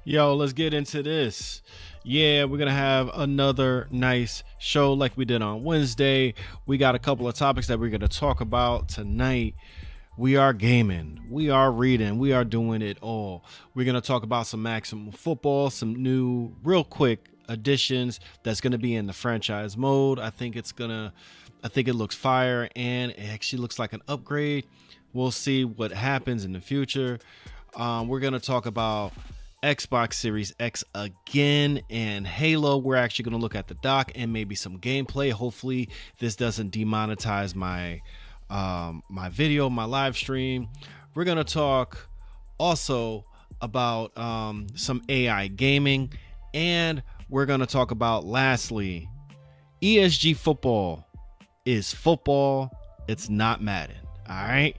Yo, let's get into this. Yeah, we're going to have another nice show like we did on Wednesday. We got a couple of topics that we're going to talk about tonight. We are gaming, we are reading, we are doing it all. We're going to talk about some maximum football, some new, real quick additions that's going to be in the franchise mode. I think it looks fire and it actually looks like an upgrade. We'll see what happens in the future. We're going to talk about Xbox Series X again and Halo. We're actually going to look at the dock and maybe some gameplay. Hopefully this doesn't demonetize my my video, my live stream. We're going to talk also about some AI gaming, and we're going to talk about, lastly, ESG football is football. It's not Madden. All right.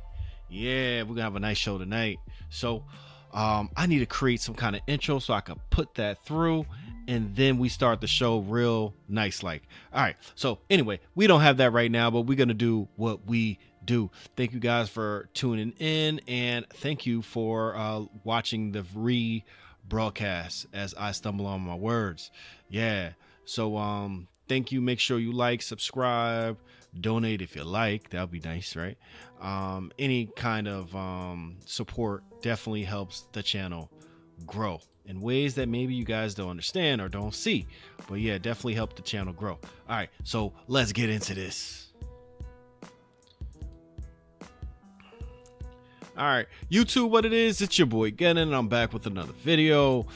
Yeah, we're going to have a nice show tonight. So I need to create some kind of intro so I can put that through, and then we start the show real nice like. All right. So anyway, we don't have that right now, but we're going to do what we do. Thank you guys for tuning in, and thank you for watching the rebroadcast as I stumble on my words. Yeah. So thank you. Make sure you like, subscribe, donate if you like. That would be nice, right? Any kind of support definitely helps the channel grow in ways that maybe you guys don't understand or don't see, but yeah, definitely help the channel grow. All right, so let's get into this. All right, YouTube, what it is, it's your boy Gannon, and I'm back with another video.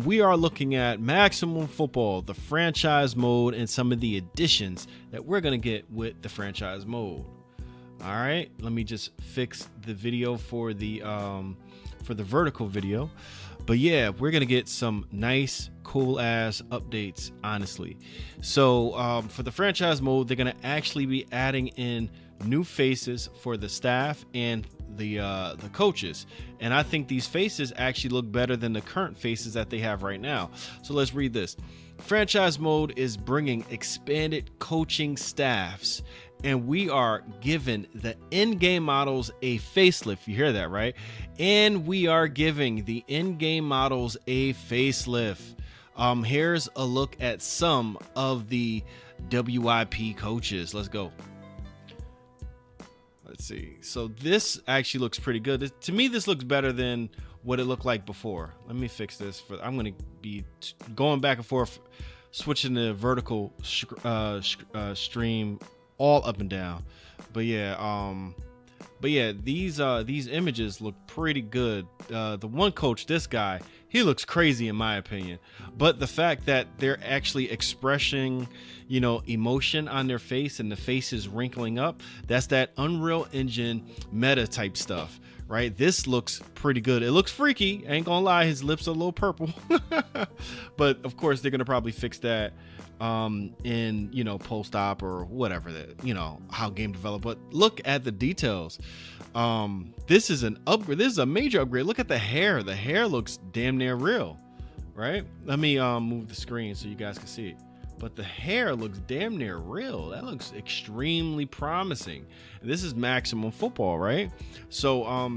We are looking at Maximum Football, the franchise mode, and some of the additions that we're gonna get with the franchise mode. All right, let me just fix the video for the vertical video. But yeah, we're gonna get some nice, cool ass updates, honestly. So for the franchise mode, they're gonna actually be adding in new faces for the staff and the coaches, and I think these faces actually look better than the current faces that they have right now. So let's read this. Franchise mode is bringing expanded coaching staffs, and we are giving the in-game models a facelift. You hear that, right? And we are giving the in-game models a facelift. Here's a look at some of the WIP coaches. Let's go. Let's see. So this actually looks pretty good. To me, this looks better than what it looked like before. Let me fix this. I'm going to be going back and forth, switching the vertical stream all up and down. But yeah, these images look pretty good. The one coach, this guy, he looks crazy in my opinion. But the fact that they're actually expressing, emotion on their face and the face is wrinkling up, that's that Unreal Engine meta type stuff, right? This looks pretty good. It looks freaky. I ain't gonna lie, his lips are a little purple. But of course they're gonna probably fix that in post-op or whatever, that how game develop. But look at the details. This is an upgrade. This is a major upgrade. Look at the hair. The hair looks damn near real, right? Let me move the screen so you guys can see it. But the hair looks damn near real. That looks extremely promising. This is Maximum Football, right? So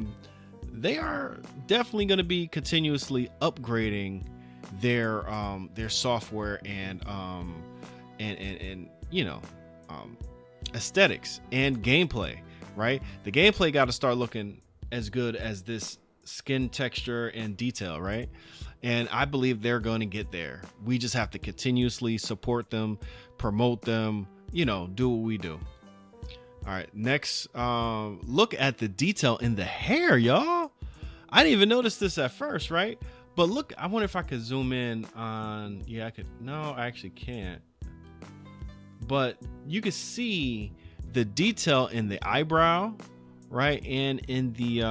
they are definitely going to be continuously upgrading their software and aesthetics and gameplay, right? The gameplay got to start looking as good as this skin texture and detail, right? And I believe they're going to get there. We just have to continuously support them, promote them, do what we do. All right, next, look at the detail in the hair, y'all. I didn't even notice this at first, right? But look, I wonder if I could zoom in on, yeah, I could. No, I actually can't. But you can see the detail in the eyebrow, right? And in the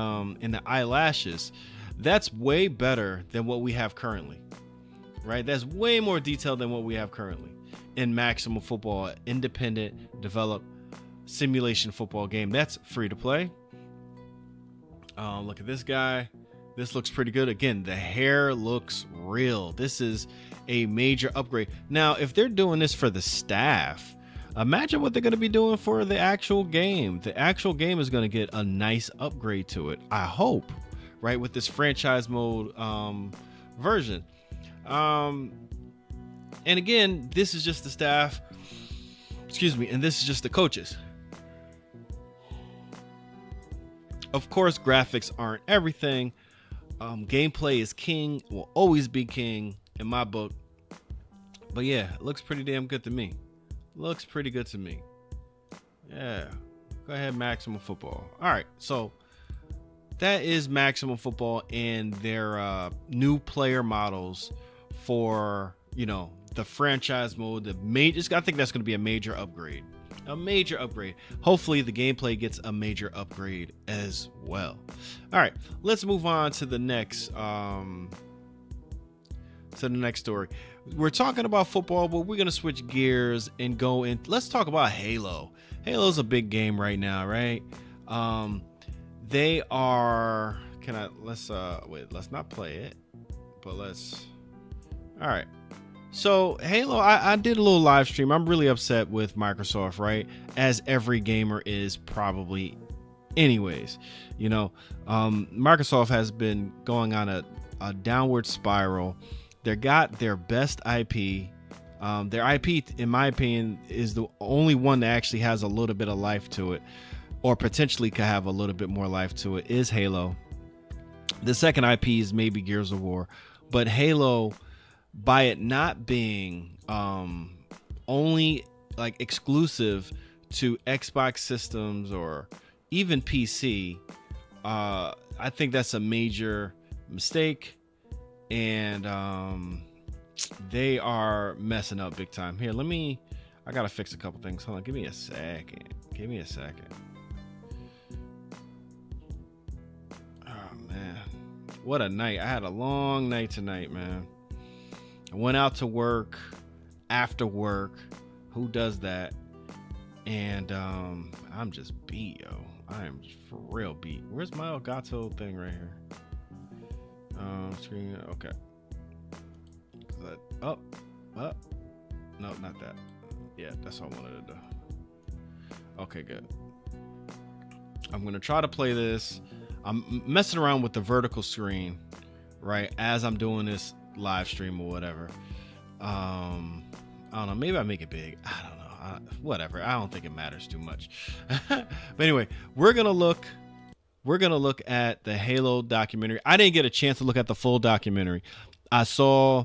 eyelashes. That's way better than what we have currently, right? That's way more detailed than what we have currently in Maximum Football, independent developed simulation football game. That's free to play. Look at this guy. This looks pretty good. Again, the hair looks real. This is a major upgrade. Now, if they're doing this for the staff, imagine what they're going to be doing for the actual game. The actual game is going to get a nice upgrade to it, I hope, right? With this franchise mode version. And again, this is just the staff, excuse me, and this is just the coaches. Of course, graphics aren't everything. Gameplay is king, will always be king in my book. But yeah, it looks pretty damn good to me. Looks pretty good to me. Yeah, go ahead, Maximum Football. All right, so that is Maximum Football and their new player models for, you know, the franchise mode. I think that's going to be a major upgrade. A major upgrade. Hopefully the gameplay gets a major upgrade as well. All right, let's move on to the next story. We're talking about football, but we're gonna switch gears and go in. Let's talk about Halo. Halo's a big game right now, right? They are. Let's not play it, but let's. All right. So Halo, I did a little live stream. I'm really upset with Microsoft, right? As every gamer is probably anyways. You know, Microsoft has been going on a downward spiral. They got their best IP. Their IP, in my opinion, is the only one that actually has a little bit of life to it, or potentially could have a little bit more life to it, is Halo. The second IP is maybe Gears of War, but Halo, by it not being only like exclusive to Xbox systems or even PC, I think that's a major mistake, and they are messing up big time. Here, I gotta fix a couple things. Hold on, give me a second. Oh man, what a night. I had a long night tonight, man. I went out to work after work. Who does that? And I'm just beat, yo. I am for real beat. Where's my Elgato thing right here? Screen. Okay. No, not that. Yeah, that's all I wanted to do. Okay, good. I'm gonna try to play this. I'm messing around with the vertical screen, right, as I'm doing this live stream or whatever. I don't know, maybe I make it big. I don't know. Whatever. I don't think it matters too much. But anyway, we're gonna look at the Halo documentary. I didn't get a chance to look at the full documentary. I saw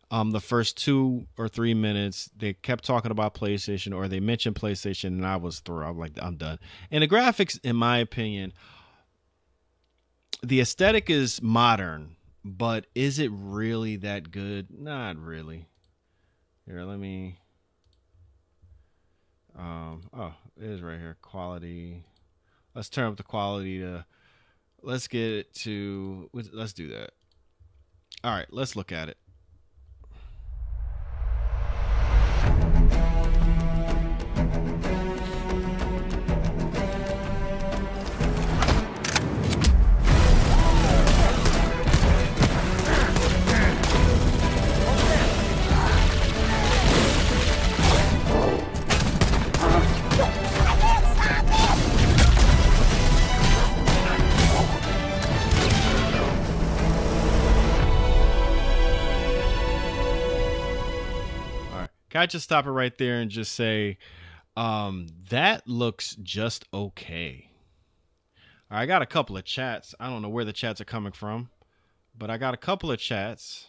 the first 2 or 3 minutes. They kept talking about PlayStation, or they mentioned PlayStation, and I was through. I'm like, I'm done. And the graphics, in my opinion, the aesthetic is modern, but is it really that good? Not really. Here, let me. Oh, it is right here. Quality. Let's turn up the quality to. Let's get it to. Let's do that. All right, let's look at it. Can I just stop it right there and just say, that looks just okay. All right, I got a couple of chats. I don't know where the chats are coming from, but I got a couple of chats,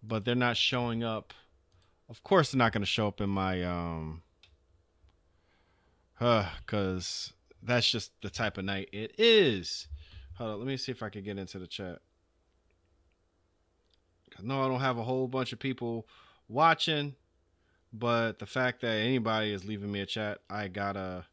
but they're not showing up. Of course, they're not going to show up in my, because that's just the type of night it is. Hold on, let me see if I can get into the chat. No, I don't have a whole bunch of people watching. But the fact that anybody is leaving me a chat, I gotta,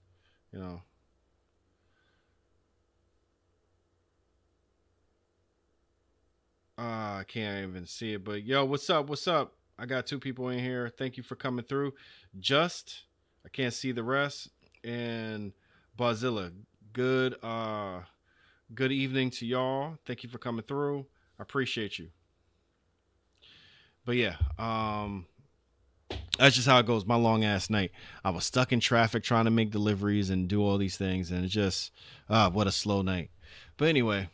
I can't even see it. But yo, what's up? What's up? I got 2 people in here. Thank you for coming through. I can't see the rest. And Bozilla, good evening to y'all. Thank you for coming through. I appreciate you. But yeah, that's just how it goes. My long ass night. I was stuck in traffic trying to make deliveries and do all these things, and it just, what a slow night. But anyway,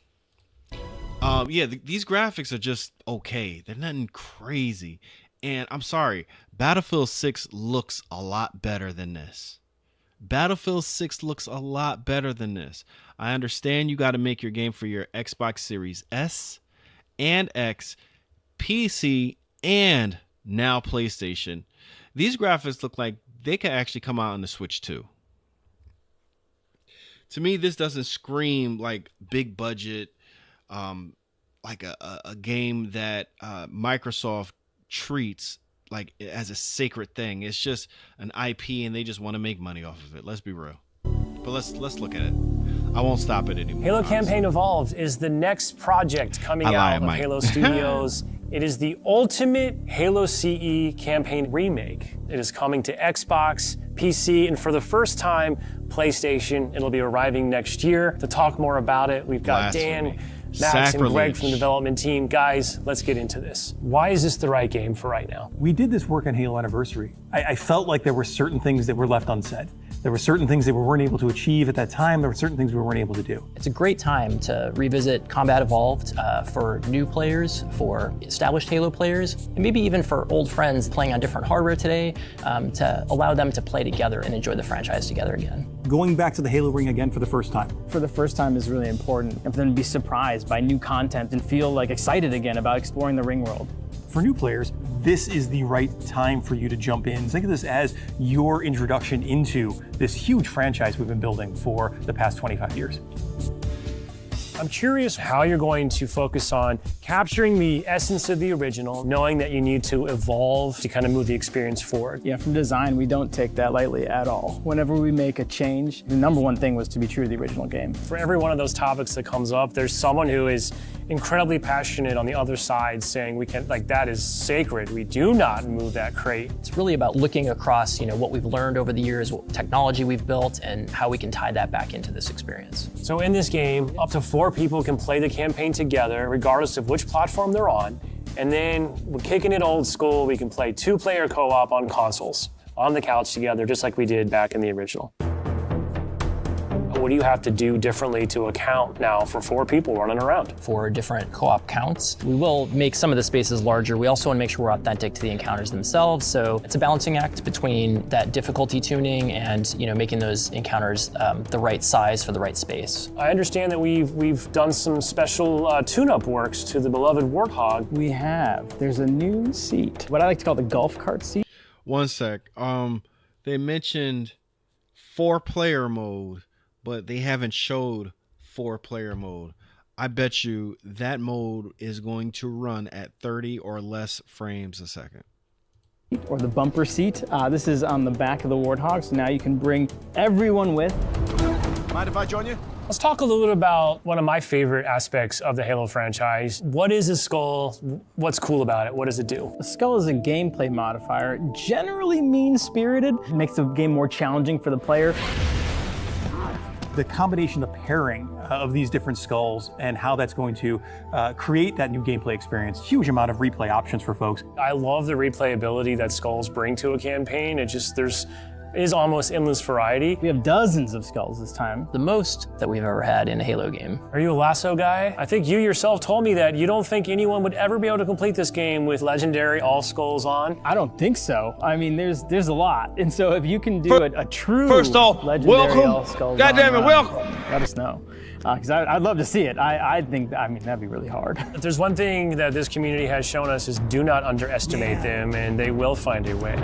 Yeah, these graphics are just okay. They're nothing crazy. And I'm sorry, Battlefield 6 looks a lot better than this. Battlefield 6 looks a lot better than this. I understand you got to make your game for your Xbox Series S and X, PC, and now PlayStation. These graphics look like they could actually come out on the Switch too. To me, this doesn't scream like big budget, like a game that Microsoft treats like as a sacred thing. It's just an IP and they just want to make money off of it. Let's be real. But let's look at it. I won't stop it anymore. Halo Campaign Evolved is the next project coming out of Halo Studios. It is the ultimate Halo CE campaign remake. It is coming to Xbox, PC, and for the first time, PlayStation. It'll be arriving next year. To talk more about it, we've got Dan, Max, and Greg from the development team. Guys, let's get into this. Why is this the right game for right now? We did this work on Halo Anniversary. I felt like there were certain things that were left unsaid. There were certain things that we weren't able to achieve at that time. There were certain things we weren't able to do. It's a great time to revisit Combat Evolved for new players, for established Halo players, and maybe even for old friends playing on different hardware today, to allow them to play together and enjoy the franchise together again. Going back to the Halo ring again for the first time. For the first time is really important, and for them to be surprised by new content and feel like excited again about exploring the ring world. For new players, this is the right time for you to jump in. Think of this as your introduction into this huge franchise we've been building for the past 25 years. I'm curious how you're going to focus on capturing the essence of the original, knowing that you need to evolve to kind of move the experience forward. Yeah, from design, we don't take that lightly at all. Whenever we make a change, the number one thing was to be true to the original game. For every one of those topics that comes up, there's someone who is incredibly passionate on the other side saying we can, like, that is sacred. We do not move that crate. It's really about looking across, what we've learned over the years, what technology we've built, and how we can tie that back into this experience. So in this game, up to 4 people can play the campaign together, regardless of which platform they're on. And then we're kicking it old school. We can play 2-player co-op on consoles, on the couch together, just like we did back in the original. What do you have to do differently to account now for 4 people running around? For different co-op counts, we will make some of the spaces larger. We also want to make sure we're authentic to the encounters themselves. So it's a balancing act between that difficulty tuning and making those encounters the right size for the right space. I understand that we've done some special tune-up works to the beloved Warthog. We have. There's a new seat, what I like to call the golf cart seat. One sec. They mentioned 4-player mode, but they haven't showed 4-player mode. I bet you that mode is going to run at 30 or less frames a second. Or the bumper seat. This is on the back of the Warthog, so now you can bring everyone with. Mind if I join you? Let's talk a little bit about one of my favorite aspects of the Halo franchise. What is a skull? What's cool about it? What does it do? A skull is a gameplay modifier, generally mean-spirited. It makes the game more challenging for the player. The combination, the pairing of these different skulls and how that's going to create that new gameplay experience. Huge amount of replay options for folks. I love the replayability that skulls bring to a campaign. It is almost endless variety. We have dozens of skulls this time. The most that we've ever had in a Halo game. Are you a lasso guy? I think you yourself told me that you don't think anyone would ever be able to complete this game with legendary all skulls on. I don't think so. I mean, there's a lot. And so if you can do a true First off, legendary all welcome. skulls God damn it, welcome. Let us know. Because I'd love to see it. I think, that'd be really hard. If there's one thing that this community has shown us is do not underestimate them, and they will find a way.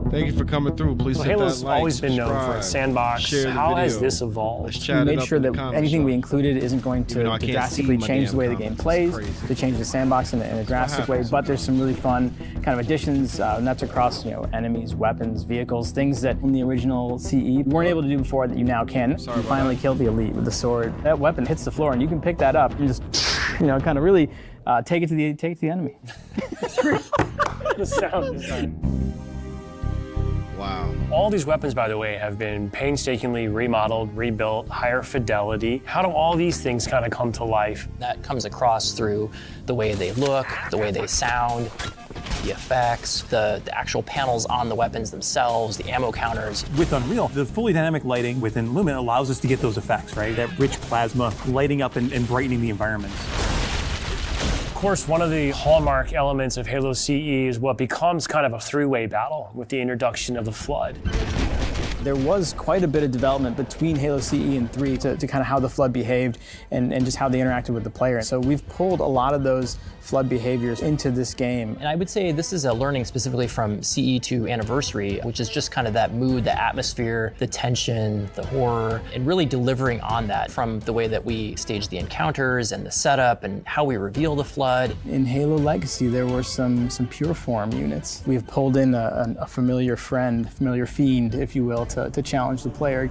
Thank you for coming through. Please hit Halo's that like, always been known for its sandbox. share the How has video. this evolved? Let's We chat it made up sure in the that comments, anything we y'all. included isn't going Even though I to can't drastically see my change damn the way the game comments. plays, It's crazy. to change the sandbox in a drastic way, happens but there's some really fun kind of additions, and that's across enemies, weapons, vehicles, things that in the original CE you weren't able to do before that you now can. Sorry You about finally that. killed the elite with the sword. That weapon hits the floor and you can pick that up and just kind of really take it to the enemy. The sound design. Wow. All these weapons, by the way, have been painstakingly remodeled, rebuilt, higher fidelity. How do all these things kind of come to life? That comes across through the way they look, the way they sound, the effects, the actual panels on the weapons themselves, the ammo counters. With Unreal, the fully dynamic lighting within Lumen allows us to get those effects, right? That rich plasma lighting up and brightening the environments. course, one of the hallmark elements of Halo CE is what becomes kind of a three-way battle with the introduction of the Flood. There was quite a bit of development between Halo CE and 3 to kind of how the Flood behaved and just how they interacted with the player. So we've pulled a lot of those Flood behaviors into this game. And I would say this is a learning specifically from CE to Anniversary, which is just kind of that mood, the atmosphere, the tension, the horror, and really delivering on that from the way that we stage the encounters and the setup and how we reveal the Flood. In Halo Legacy, there were some pure form units. We have pulled in a familiar friend, familiar fiend, if you will, to challenge the player.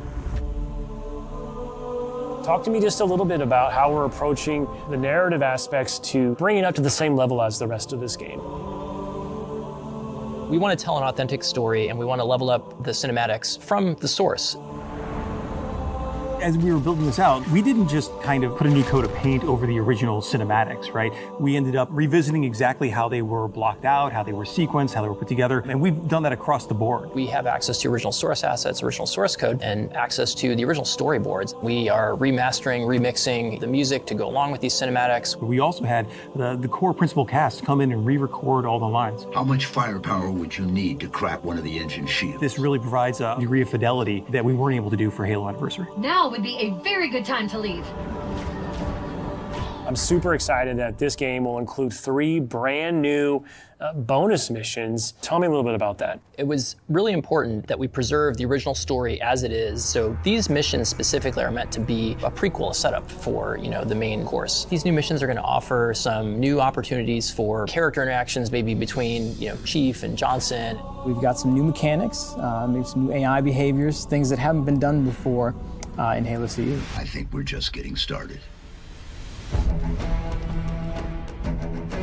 Talk to me just a little bit about how we're approaching the narrative aspects to bring it up to the same level as the rest of this game. We want to tell an authentic story, and we want to level up the cinematics from the source. As we were building this out, we didn't just kind of put a new coat of paint over the original cinematics, right? We ended up revisiting exactly how they were blocked out, how they were sequenced, how they were put together, and we've done that across the board. We have access to original source assets, original source code, and access to the original storyboards. We are remastering, remixing the music to go along with these cinematics. We also had the core principal cast come in and re-record all the lines. How much firepower would you need to crack one of the engine shields? This really provides a degree of fidelity that we weren't able to do for Halo Anniversary. Now would be a very good time to leave. I'm super excited that this game will include 3 brand new bonus missions. Tell me a little bit about that. It was really important that we preserve the original story as it is. So these missions specifically are meant to be a prequel, a setup for, the main course. These new missions are going to offer some new opportunities for character interactions, maybe between, Chief and Johnson. We've got some new mechanics, maybe some new AI behaviors, things that haven't been done before in Halo CE. I think we're just getting started.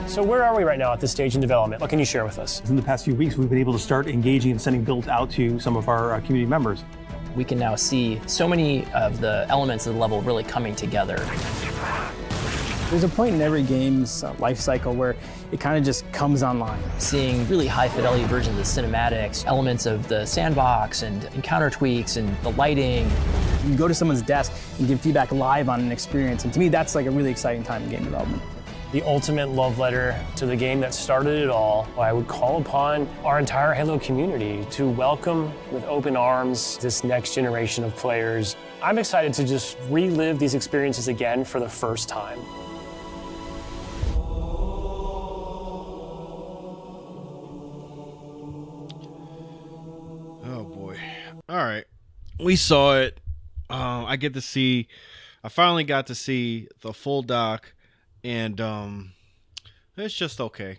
So where are we right now at this stage in development? What can you share with us? In the past few weeks, we've been able to start engaging and sending builds out to some of our community members. We can now see so many of the elements of the level really coming together. There's a point in every game's life cycle where it kind of just comes online. Seeing really high fidelity versions of cinematics, elements of the sandbox and encounter tweaks and the lighting. You can go to someone's desk and give feedback live on an experience, and to me that's like a really exciting time in game development. The ultimate love letter to the game that started it all. I would call upon our entire Halo community to welcome with open arms this next generation of players. I'm excited to just relive these experiences again for the first time. Oh boy. All right. We saw it. I finally got to see the full doc, and it's just okay.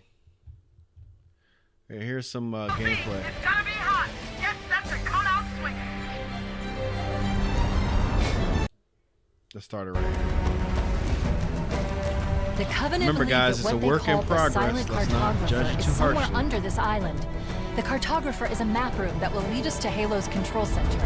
Okay, here's some gameplay. It's gonna be hot. Get set to cut out swinging. Let's start it right here. The Covenant Remember, believe guys, that it's what a work they call in the progress. silent Let's not judge it cartographer too is somewhere harshly. under this island. The cartographer is a map room that will lead us to Halo's control center.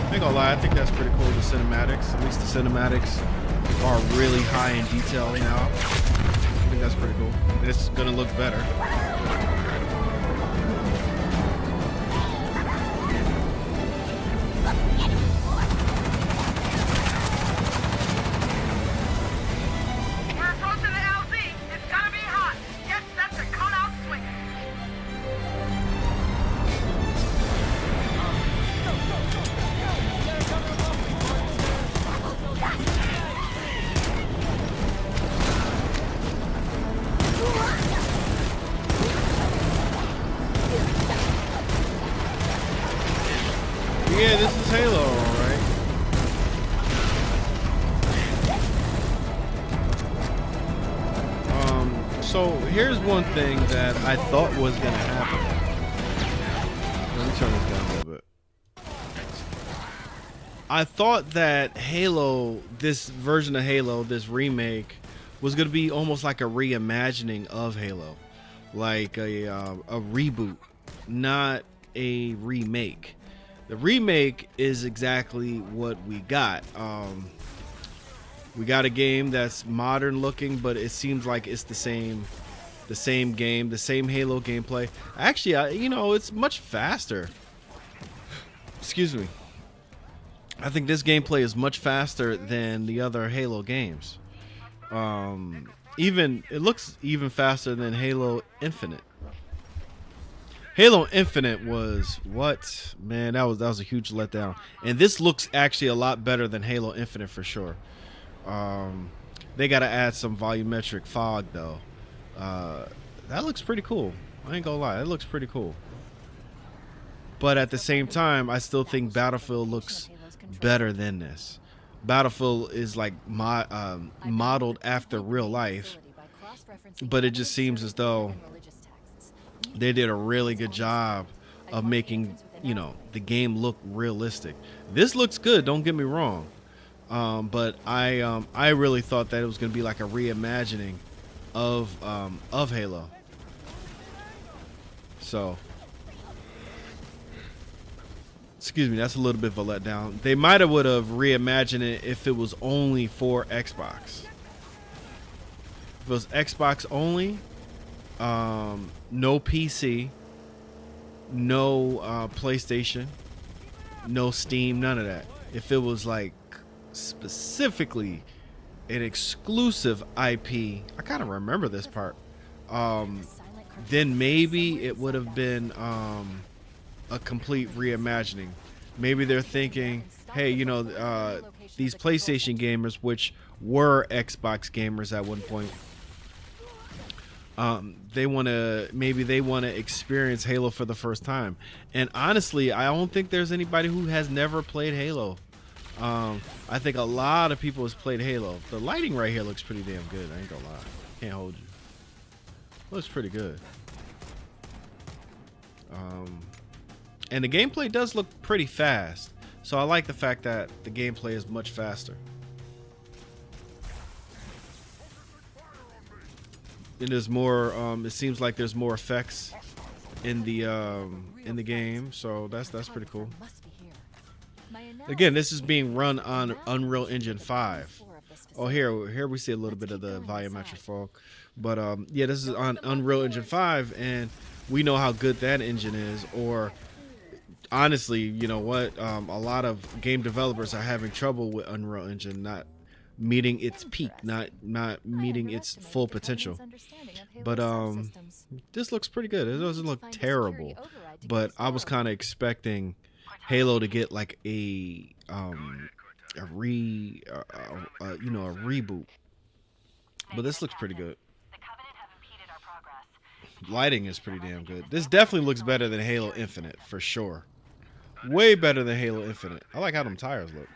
I ain't gonna lie, I think that's pretty cool, the cinematics. At least the cinematics are really high in detail now. I think that's pretty cool. And it's gonna look better. We're approaching the LZ. It's gonna be hot. Get set to cut out swinging. Yeah, this is Halo, alright. So here's one thing that I thought was gonna happen. Let me turn this down a little bit. I thought that Halo, this version of Halo, this remake, was gonna be almost like a reimagining of Halo, like a reboot, not a remake. The remake is exactly what we got. We got a game that's modern looking, but it seems like it's the same the same game, the same Halo gameplay. Actually, you know, it's much faster. Excuse me. I think this gameplay is much faster than the other Halo games. Even it looks even faster than Halo Infinite. Halo Infinite was what, man, that was a huge letdown. And this looks actually a lot better than Halo Infinite for sure. They got to add some volumetric fog though. That looks pretty cool. I ain't gonna lie, it looks pretty cool. But at the same time, I still think Battlefield looks better than this. Battlefield is like modeled after real life, but it just seems as though they did a really good job of making, you know, the game look realistic. This looks good, don't get me wrong, but I really thought that it was going to be like a reimagining of Halo. So, excuse me, that's a little bit of a letdown. They might have would have reimagined it if it was only for Xbox. If it was Xbox only, no PC, no PlayStation, no Steam, none of that. If it was like specifically an exclusive IP, I kind of remember this part, then maybe it would have been a complete reimagining. Maybe they're thinking, hey, you know, these PlayStation gamers, which were Xbox gamers at one point, they want to experience Halo for the first time. And honestly, I don't think there's anybody who has never played Halo. I think a lot of people has played Halo. The lighting right here looks pretty damn good. I ain't gonna lie, can't hold you. Looks pretty good. And the gameplay does look pretty fast, so I like the fact that the gameplay is much faster. And there's more. It seems like there's more effects in the game, so that's pretty cool. Again, this is being run on Unreal Engine 5. Oh, here we see a little bit of the volumetric fog, but yeah, this is on Unreal Engine 5, and we know how good that engine is. Or honestly, you know what? A lot of game developers are having trouble with Unreal Engine not meeting its peak, not meeting its full potential. But this looks pretty good. It doesn't look terrible, but I was kind of expecting Halo to get like a reboot. But this looks pretty good. Lighting is pretty damn good. This definitely looks better than Halo Infinite for sure. Way better than Halo Infinite. I like how them tires look.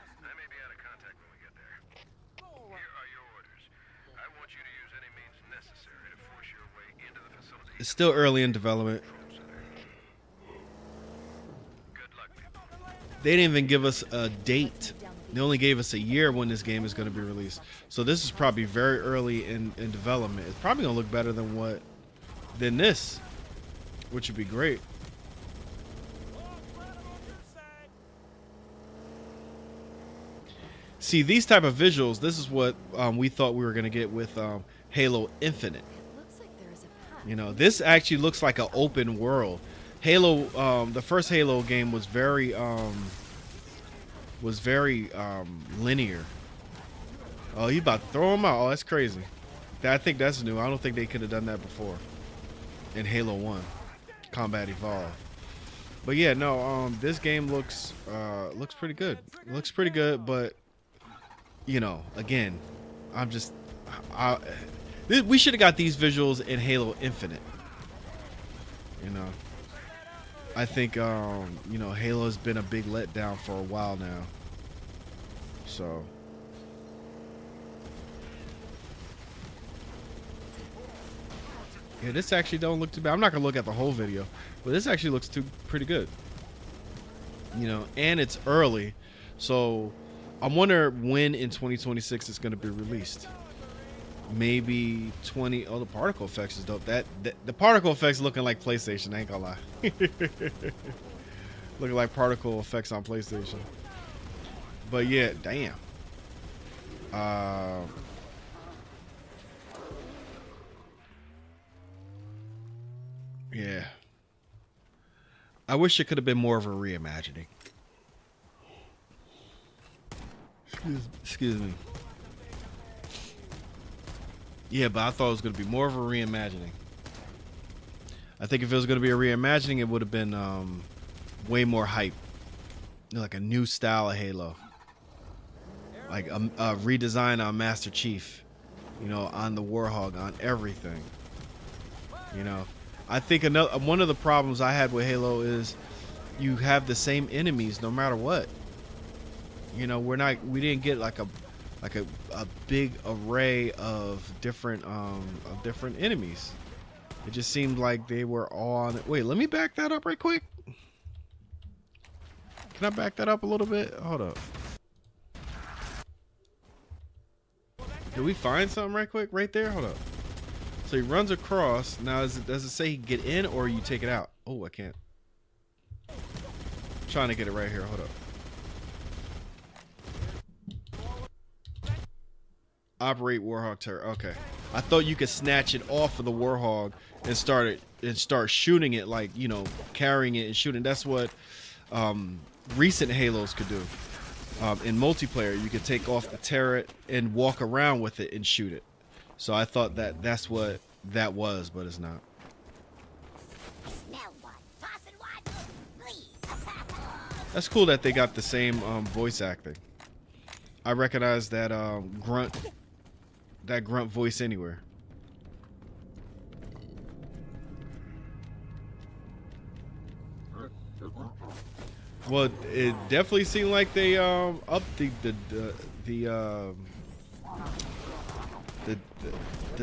It's still early in development. They didn't even give us a date. They only gave us a year when this game is going to be released. So this is probably very early in development. It's probably going to look better than this, which would be great. See, these type of visuals, this is what we thought we were going to get with Halo Infinite. You know, this actually looks like an open world. Halo, the first Halo game was very linear. Oh, you about to throw him out? Oh, that's crazy. I think that's new. I don't think they could have done that before in Halo 1 Combat Evolved. But yeah, no, this game looks pretty good. It looks pretty good, but you know, again, we should have got these visuals in Halo Infinite. You know, I think you know, Halo has been a big letdown for a while now. So yeah, this actually don't look too bad. I'm not gonna look at the whole video, but this actually looks pretty good. You know, and it's early, so I wonder when in 2026 it's gonna be released. Maybe the particle effects is dope. The particle effects looking like PlayStation, I ain't gonna lie. Looking like particle effects on PlayStation. But yeah, damn. Yeah. I wish it could have been more of a reimagining. Excuse me. Yeah, but I thought it was going to be more of a reimagining. I think if it was going to be a reimagining, it would have been way more hype. Like a new style of Halo. Like a redesign on Master Chief. You know, on the Warhog, on everything. You know, I think one of the problems I had with Halo is you have the same enemies no matter what. You know, we didn't get like a big array of different enemies. It just seemed like they were all on it. Wait, let me back that up right quick. Can I back that up a little bit? Hold up. Did we find something right quick? Right there? Hold up. So he runs across. Now, does it say he can get in or you take it out? Oh, I can't. I'm trying to get it right here. Hold up. Operate Warhog turret. Okay. I thought you could snatch it off of the Warhog and start shooting it, like, you know, carrying it and shooting. That's what recent Halos could do. In multiplayer, you could take off the turret and walk around with it and shoot it. So I thought that's what that was, but it's not. That's cool that they got the same voice acting. I recognize that grunt voice anywhere. Well, it definitely seemed like they upped the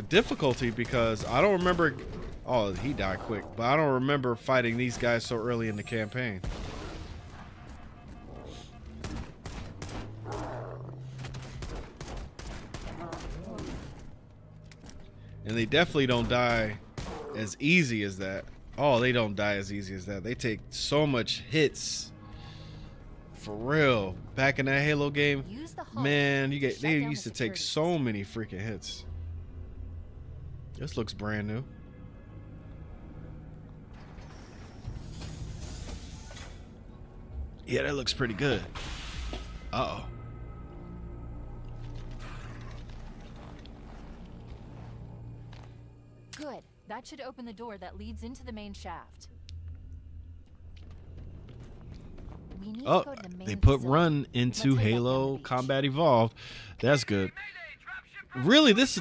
difficulty, because I don't remember. Oh, he died quick, but I don't remember fighting these guys so early in the campaign. And they definitely don't die as easy as that. Oh, they don't die as easy as that. They take so much hits. For real. Back in that Halo game, man, they used to take so many freaking hits. This looks brand new. Yeah, that looks pretty good. Uh-oh. Good. That should open the door that leads into the main shaft. We need to go to the main they put facility. run into Halo Combat Evolved. That's good. Really, this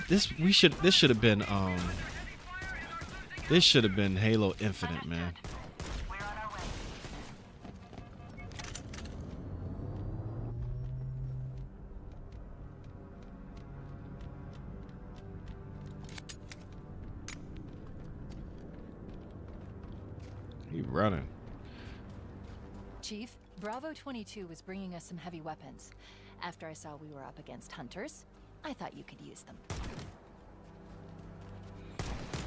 should have been Halo Infinite, man. He running. Chief, Bravo 22 was bringing us some heavy weapons. After I saw we were up against hunters, I thought you could use them.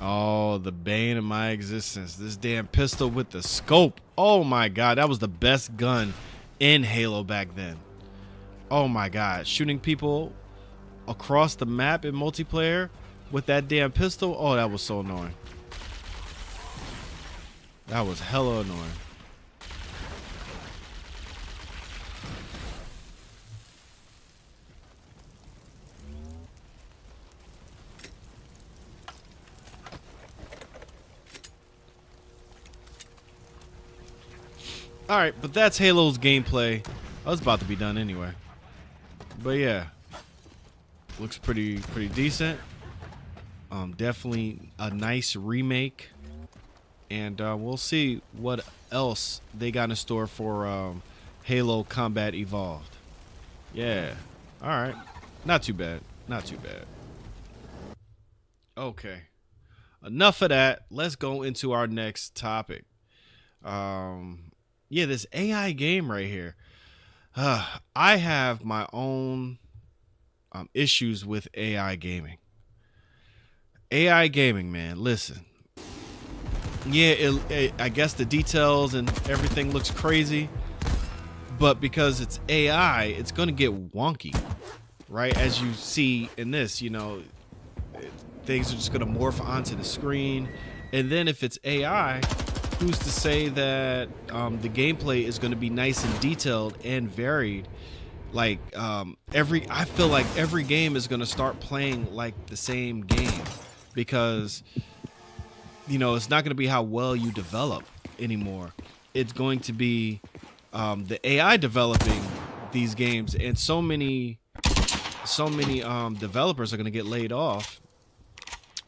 Oh, the bane of my existence. This damn pistol with the scope. Oh my god, that was the best gun in Halo back then. Oh my god, shooting people across the map in multiplayer with that damn pistol. Oh, that was so annoying. That was hella annoying. All right, but that's Halo's gameplay. I was about to be done anyway. But yeah, looks pretty decent. Definitely a nice remake. And we'll see what else they got in store for Halo Combat Evolved. Yeah. All right. Not too bad. Not too bad. Okay. Enough of that. Let's go into our next topic. Yeah, this AI game right here. I have my own issues with AI gaming. AI gaming, man. Listen. Yeah, I guess the details and everything looks crazy, but because it's AI, it's going to get wonky, right? As you see in this, you know, things are just going to morph onto the screen And then if it's AI, who's to say that the gameplay is going to be nice and detailed and varied? Like I feel like every game is going to start playing like the same game, because it's not going to be how well you develop anymore. It's going to be the AI developing these games, and so many developers are going to get laid off.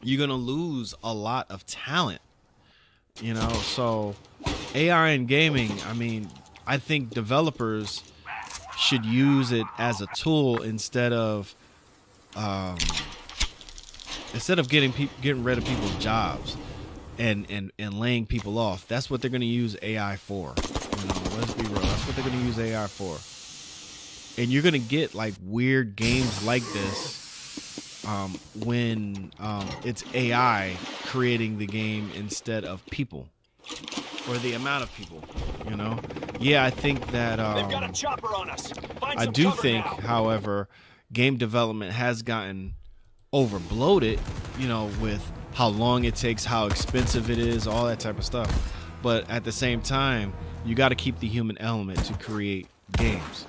You're going to lose a lot of talent, so AI in gaming, I mean, I think developers should use it as a tool instead of getting rid of people's jobs and laying people off. That's what they're going to use AI for. Let's be real. That's what they're going to use AI for. And you're going to get like weird games like this when it's AI creating the game instead of people, or the amount of people. Yeah, I think that They've got a chopper on us. I do think, however, game development has gotten overbloated, with how long it takes, how expensive it is, all that type of stuff. But at the same time, you got to keep the human element to create games.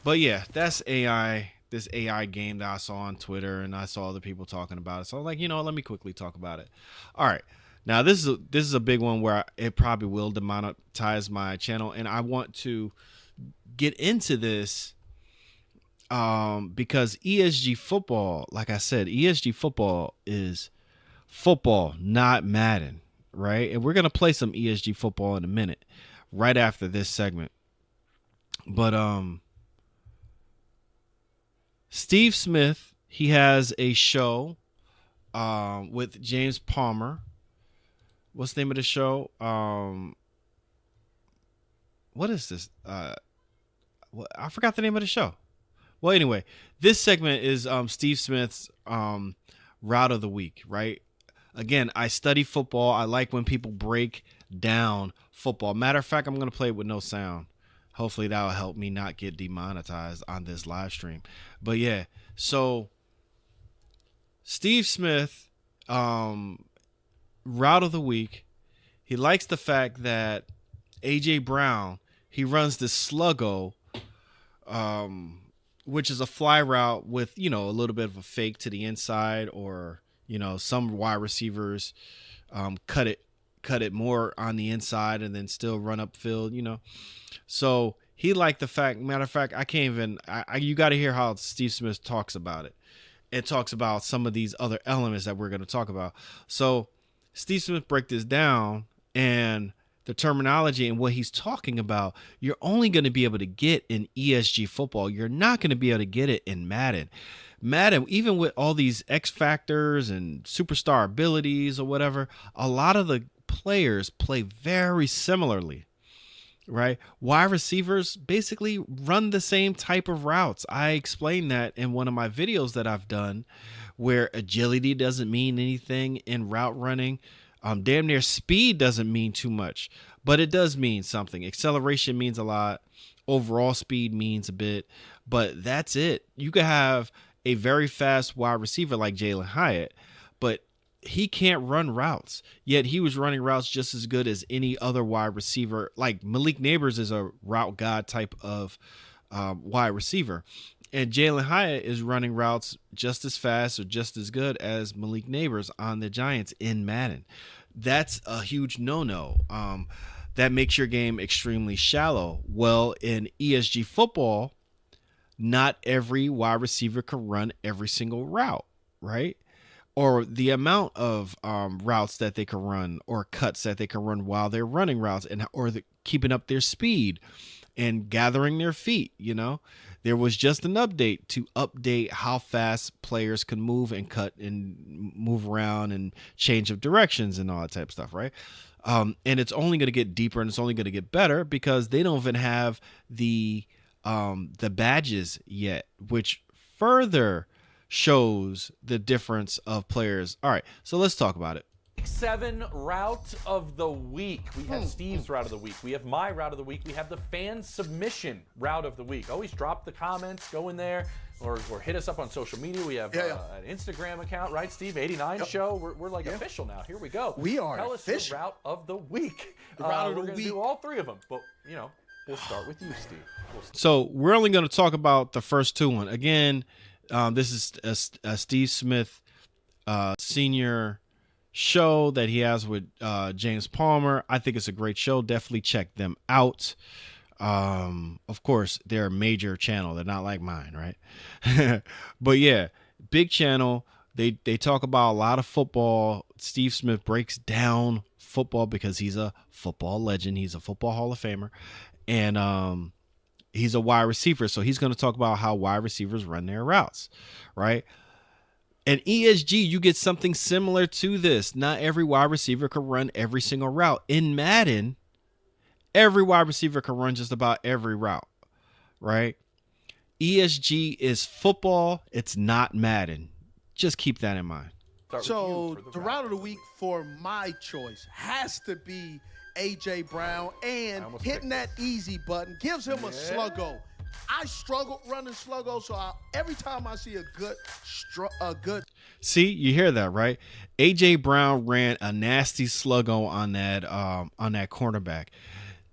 But yeah, that's AI, this AI game that I saw on Twitter, and I saw other people talking about it. So I was like, let me quickly talk about it. All right. Now, this is a big one where it probably will demonetize my channel, and I want to get into this because ESG football, like I said, ESG football is football, not Madden, right? And we're going to play some ESG football in a minute, right after this segment. But Steve Smith, he has a show with James Palmer. What's the name of the show? What is this? I forgot the name of the show. Well, anyway, this segment is Steve Smith's route of the week, right? Again, I study football. I like when people break down football. Matter of fact, I'm going to play it with no sound. Hopefully that will help me not get demonetized on this live stream. But yeah, so Steve Smith, route of the week, he likes the fact that AJ Brown, he runs this sluggo, which is a fly route with a little bit of a fake to the inside, or some wide receivers cut it more on the inside and then still run upfield. So he liked the fact. Matter of fact, I can't even. You got to hear how Steve Smith talks about it. It talks about some of these other elements that we're going to talk about. So Steve Smith break this down, and the terminology and what he's talking about, you're only going to be able to get in ESG football. You're not going to be able to get it in Madden. Madden, even with all these X factors and superstar abilities or whatever, a lot of the players play very similarly, right? Wide receivers basically run the same type of routes. I explained that in one of my videos that I've done, where agility doesn't mean anything in route running. Damn near speed doesn't mean too much, but it does mean something. Acceleration means a lot. Overall speed means a bit, but that's it. You could have a very fast wide receiver like Jalen Hyatt, but he can't run routes, yet he was running routes just as good as any other wide receiver. Like Malik Neighbors is a route god type of wide receiver, and Jalen Hyatt is running routes just as fast or just as good as Malik Neighbors on the Giants in Madden. That's a huge no-no. That makes your game extremely shallow. Well, in ESG football, not every wide receiver can run every single route, right? Or the amount of routes that they can run, or cuts that they can run while they're running routes, or keeping up their speed and gathering their feet. There was just an update to update how fast players can move and cut and move around and change of directions and all that type of stuff, right? And it's only going to get deeper, and it's only going to get better because they don't even have the badges yet, which further shows the difference of players. All right, so let's talk about it. 7 route of the week. We have Steve's route of the week. We have my route of the week. We have the fan submission route of the week. Always drop the comments, go in there, or hit us up on social media. We have an Instagram account, right, Steve? 89 Show. We're like official now. Here we go. We are Tell official. us the route of the week. The route of the we're gonna week. do all 3 of them, but we'll start with you, Steve. So we're only going to talk about the first 2. Again, this is a Steve Smith senior show that he has with James Palmer. I think it's a great show. Definitely check them out. Of course, they're a major channel. They're not like mine, right? But yeah, big channel. They talk about a lot of football. Steve Smith breaks down football because he's a football legend. He's a football Hall of Famer. And he's a wide receiver. So he's going to talk about how wide receivers run their routes, right? And ESG, you get something similar to this. Not every wide receiver can run every single route. In Madden, every wide receiver can run just about every route, right? ESG is football. It's not Madden. Just keep that in mind. So the route of the week for my choice has to be A.J. Brown, and hitting that easy button gives him a sluggo. I struggled running sluggo, so every time I see a good See, you hear that, right? A.J. Brown ran a nasty sluggo on that cornerback.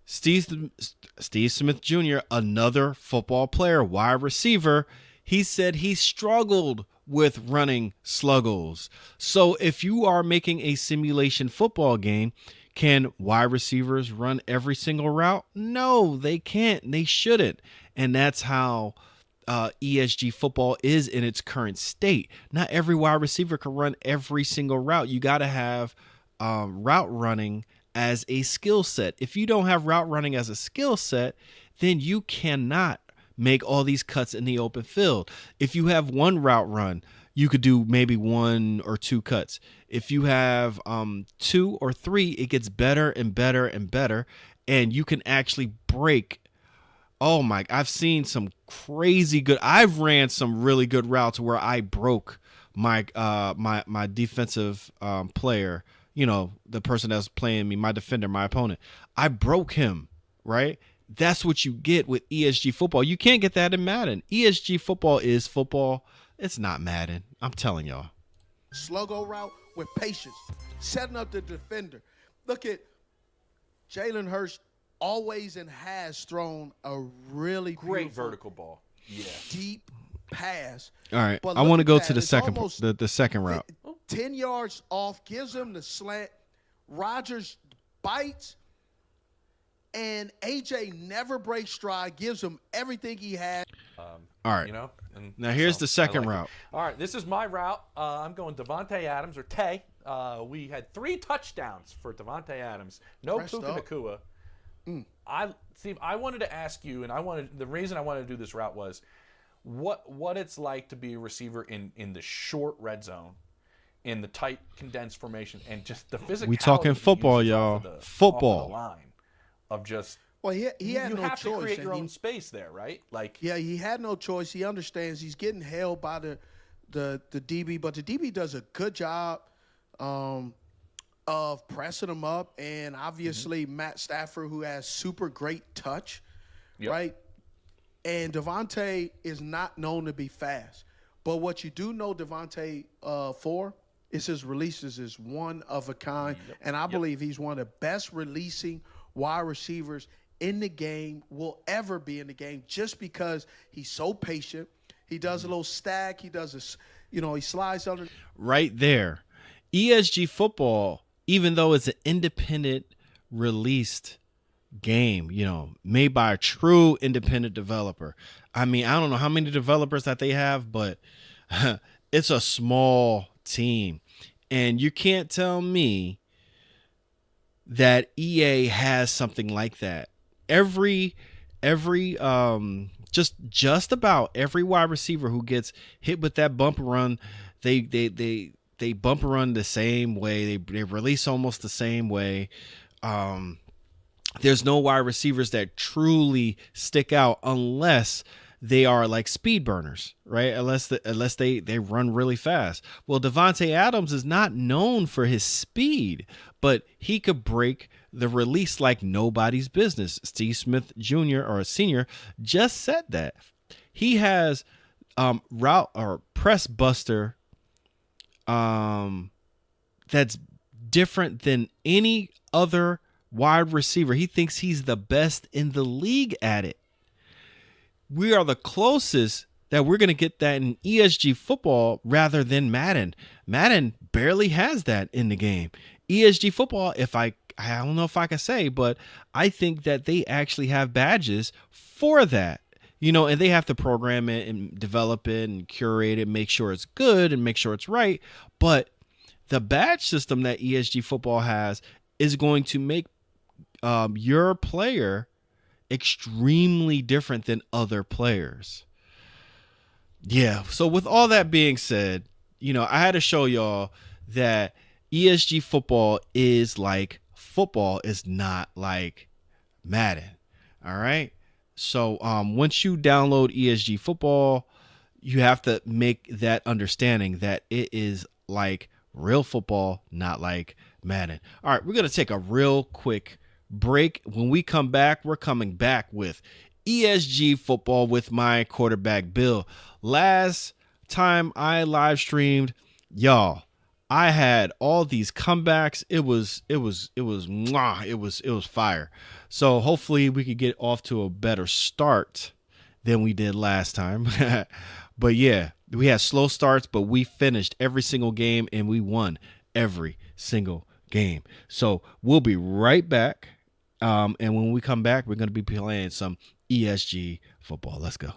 Steve Smith Jr., another football player, wide receiver, he said he struggled with running sluggos. So if you are making a simulation football game, can wide receivers run every single route? No, they can't. They shouldn't. And that's how ESG football is in its current state. Not every wide receiver can run every single route. You got to have route running as a skill set. If you don't have route running as a skill set, then you cannot make all these cuts in the open field. If you have one route run, you could do maybe 1 or 2 cuts. If you have 2 or 3, it gets better and better and better, and you can actually break. Oh my! I've seen some crazy good. I've ran some really good routes where I broke my my defensive player. You know, the person that's playing me, my defender, my opponent. I broke him, right? That's what you get with ESG football. You can't get that in Madden. ESG football is football. It's not Madden. I'm telling y'all. sluggo route with patience, setting up the defender. Look at Jalen Hurts always and has thrown a really great vertical ball. Yeah. Deep pass. All right. I want to go to the second route. 10 yards off, gives him the slant. Rodgers bites, and AJ never breaks stride, gives him everything he had. All right. You know. Now here's the second route. All right, this is my route. I'm going Devontae Adams or Tay. We had 3 touchdowns for Devontae Adams. No Puka Nacua. Steve, I wanted to ask you, and the reason I wanted to do this route was what it's like to be a receiver in the short red zone, in the tight condensed formation, and just the physicality. We talking football, y'all. Football. Off the line of just. Well, he had no choice. You have to create your own space there, right? Like. Yeah, he had no choice. He understands he's getting held by the DB, but the DB does a good job of pressing him up, and obviously Matt Stafford, who has super great touch, right? And Devontae is not known to be fast, but what you do know Devontae for is his releases is one of a kind, and I believe he's one of the best releasing wide receivers in the game, will ever be in the game, just because he's so patient. He does a little stack. He does this, he slides under. Right there. ESG football, even though it's an independent released game, made by a true independent developer. I mean, I don't know how many developers that they have, but it's a small team. And you can't tell me that EA has something like that. Just about every wide receiver who gets hit with that bumper run, they bumper run the same way. They release almost the same way. There's no wide receivers that truly stick out unless they are like speed burners, right? Unless they run really fast. Well, Devontae Adams is not known for his speed, but he could break the release like nobody's business. Steve Smith Jr. or Senior just said that. He has route or press buster that's different than any other wide receiver. He thinks he's the best in the league at it. We are the closest that we're going to get that in ESG football rather than Madden. Madden barely has that in the game. ESG football, I don't know if I can say, but I think that they actually have badges for that. And they have to program it and develop it and curate it, make sure it's good and make sure it's right. But the badge system that ESG football has is going to make your player extremely different than other players. Yeah. So with all that being said, I had to show y'all that ESG football is not like Madden. All right. So once you download ESG football, you have to make that understanding that it is like real football, not like Madden. All right, we're going to take a real quick break. When we come back, we're coming back with ESG football with my quarterback, Bill. Last time I live streamed, y'all, I had all these comebacks. It was fire. So hopefully we could get off to a better start than we did last time. But yeah, we had slow starts, but we finished every single game and we won every single game. So we'll be right back. And when we come back, we're going to be playing some ESG football. Let's go.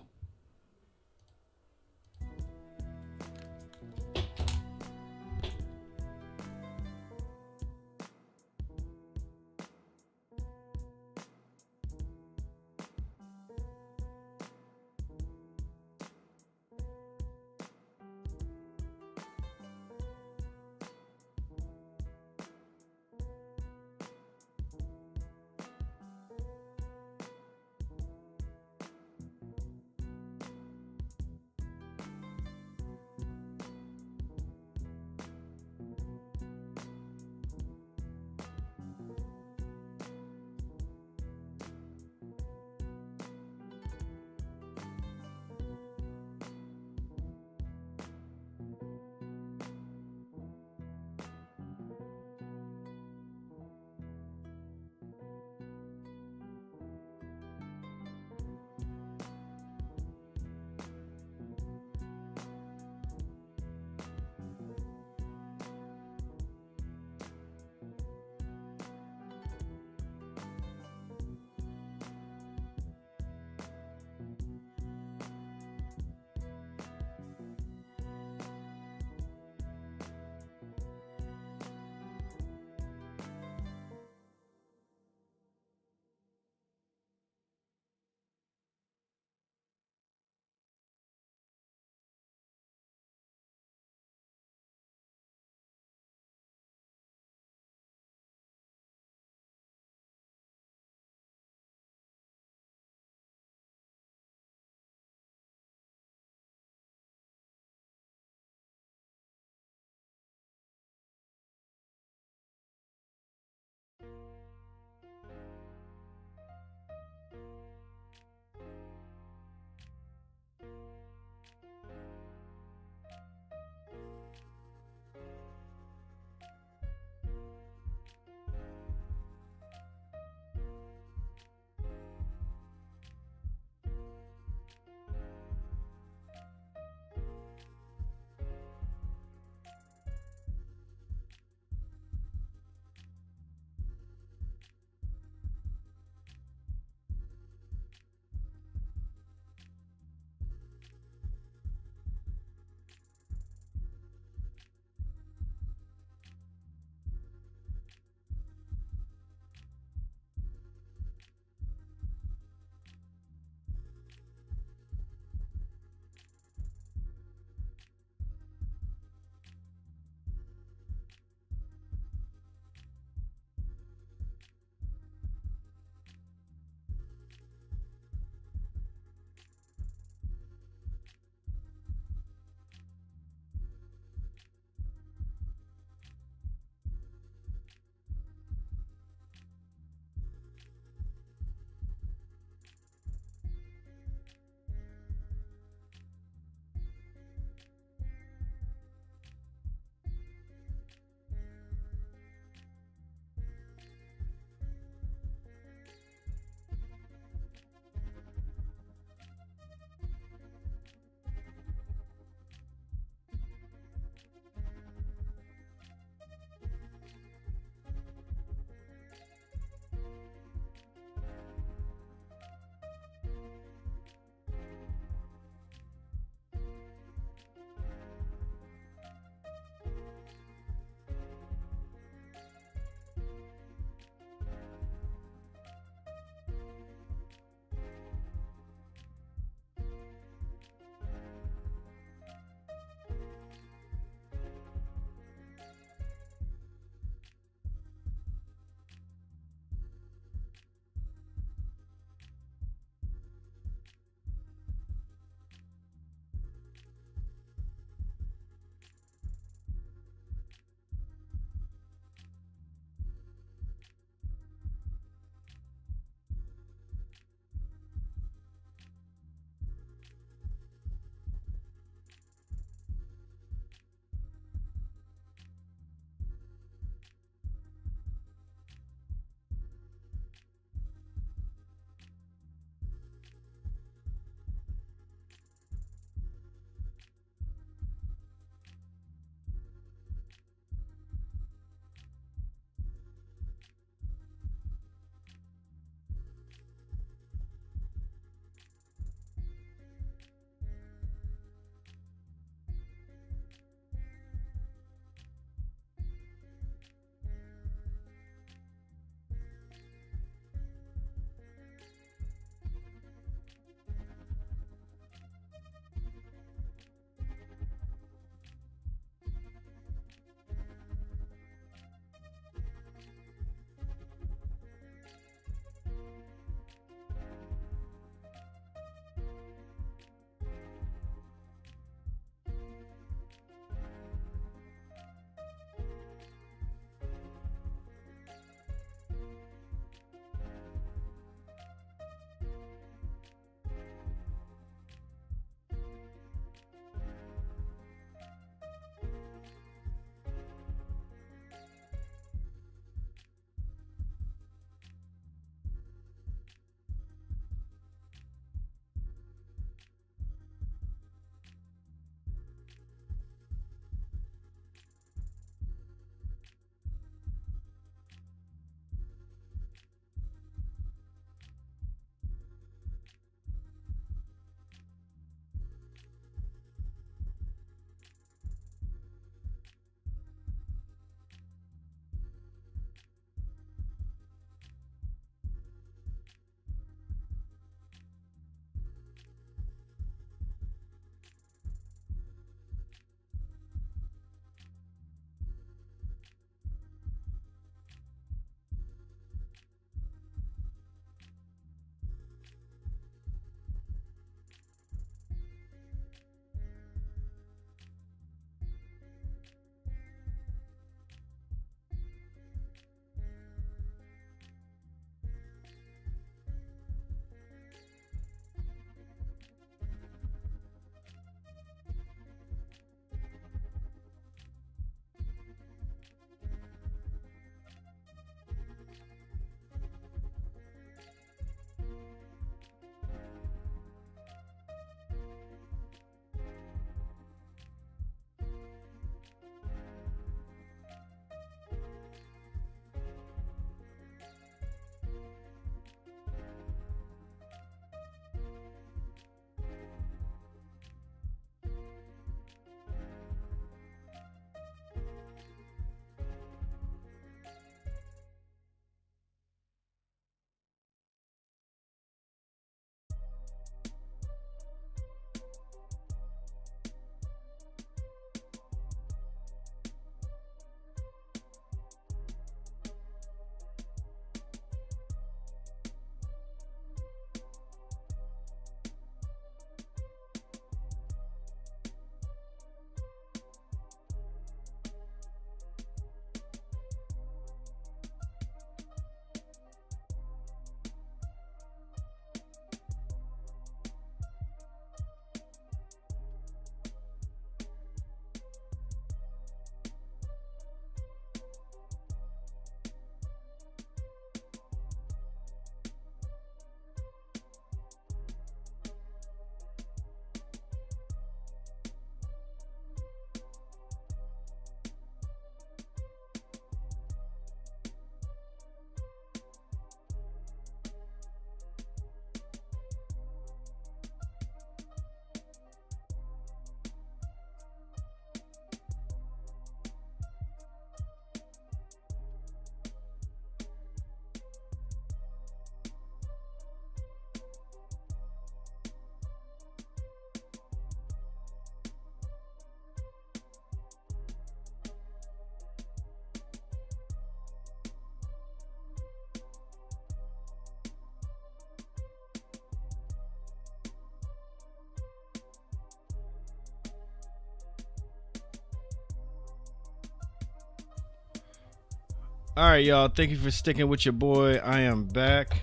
All right, y'all. Thank you for sticking with your boy. I am back.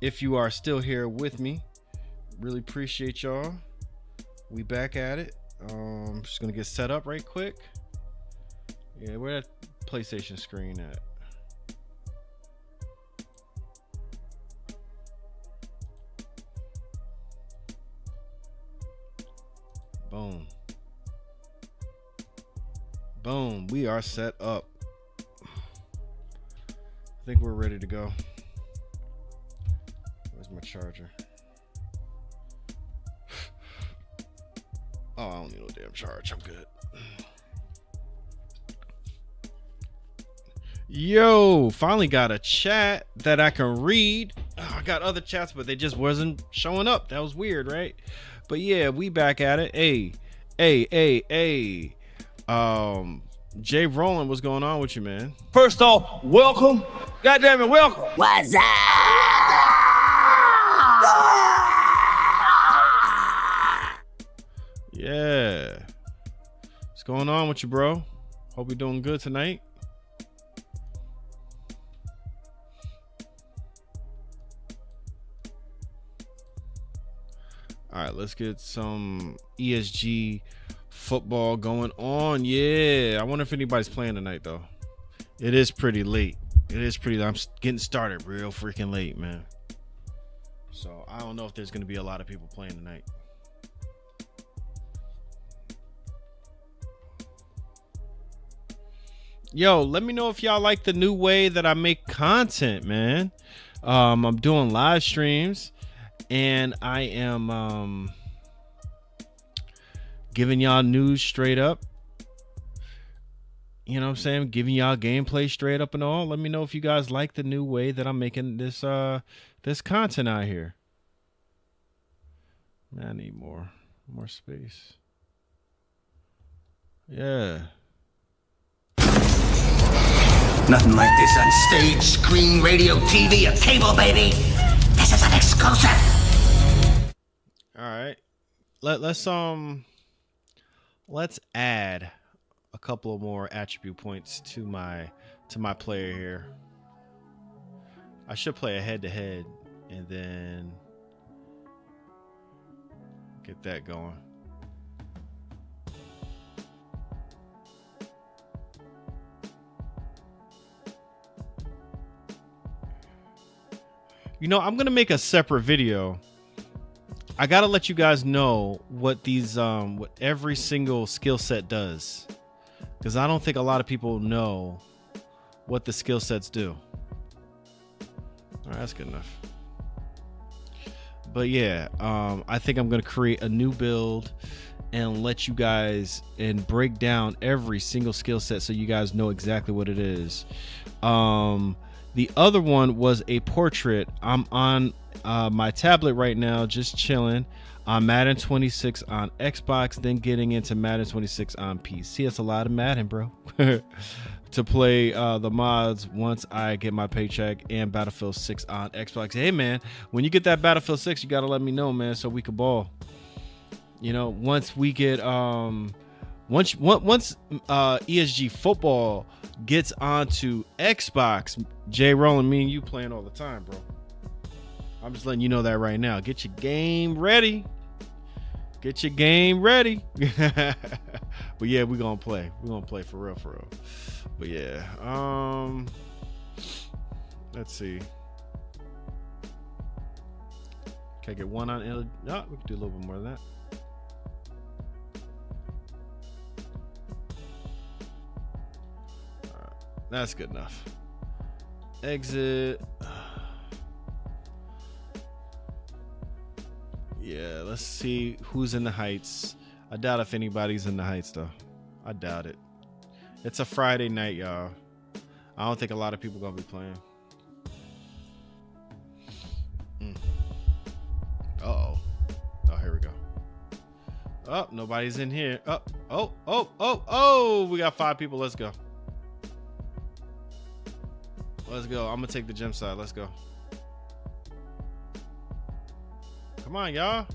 If you are still here with me, really appreciate y'all. We back at it. Just gonna get set up right quick. Yeah, where that PlayStation screen at? Boom. Boom. We are set up. I think we're ready to go. Where's my charger? Oh, I don't need no damn charge. I'm good. Yo, finally got a chat that I can read. Oh, I got other chats, but they just wasn't showing up. That was weird, right? But yeah, we back at it. Hey. Jay Rowland, what's going on with you, man? First off, welcome. Goddamn it, welcome. What's up? Yeah. What's going on with you, bro? Hope you're doing good tonight. All right, let's get some ESG football going on. Yeah, I wonder if anybody's playing tonight, though. It is pretty late. I'm getting started real freaking late, man. So I don't know if there's going to be a lot of people playing tonight. Yo, let me know if y'all like the new way that I make content, man. I'm doing live streams. And I am giving y'all news straight up. You know what I'm saying? Giving y'all gameplay straight up and all. Let me know if you guys like the new way that I'm making this this content out here. Man, I need more space. Yeah. Nothing like this on stage, screen, radio, TV, or cable, baby. This is an exclusive. All right. Let's add a couple of more attribute points to my player here. I should play a head-to-head and then get that going. You know, I'm gonna make a separate video. I gotta let you guys know what these what every single skill set does, because I don't think a lot of people know what the skill sets do. All right, that's good enough. But yeah, I think I'm gonna create a new build and let you guys and break down every single skill set so you guys know exactly what it is. The other one was a portrait. I'm on my tablet right now, just chilling on Madden 26 on Xbox, then getting into Madden 26 on PC. It's a lot of Madden, bro. To play the mods once I get my paycheck, and Battlefield 6 on Xbox. Hey, man, when you get that Battlefield 6, you got to let me know, man, so we can ball. You know, once we get once ESG football gets onto Xbox, Jay Rowland, me and you playing all the time, bro. I'm just letting you know that right now. Get your game ready. Get your game ready. But yeah, we're gonna play. We're gonna play for real, for real. But yeah, let's see. Can I get one on? No, we can do a little bit more than that. All right, that's good enough. Exit. Yeah, let's see who's in the Heights. I doubt if anybody's in the Heights, though. I doubt it. It's a Friday night, y'all. I don't think a lot of people gonna be playing. Uh-oh. Oh, here we go. Oh, nobody's in here. Oh, we got 5 people. Let's go. Let's go. I'm gonna take the gym side. Let's go. Come on, y'all.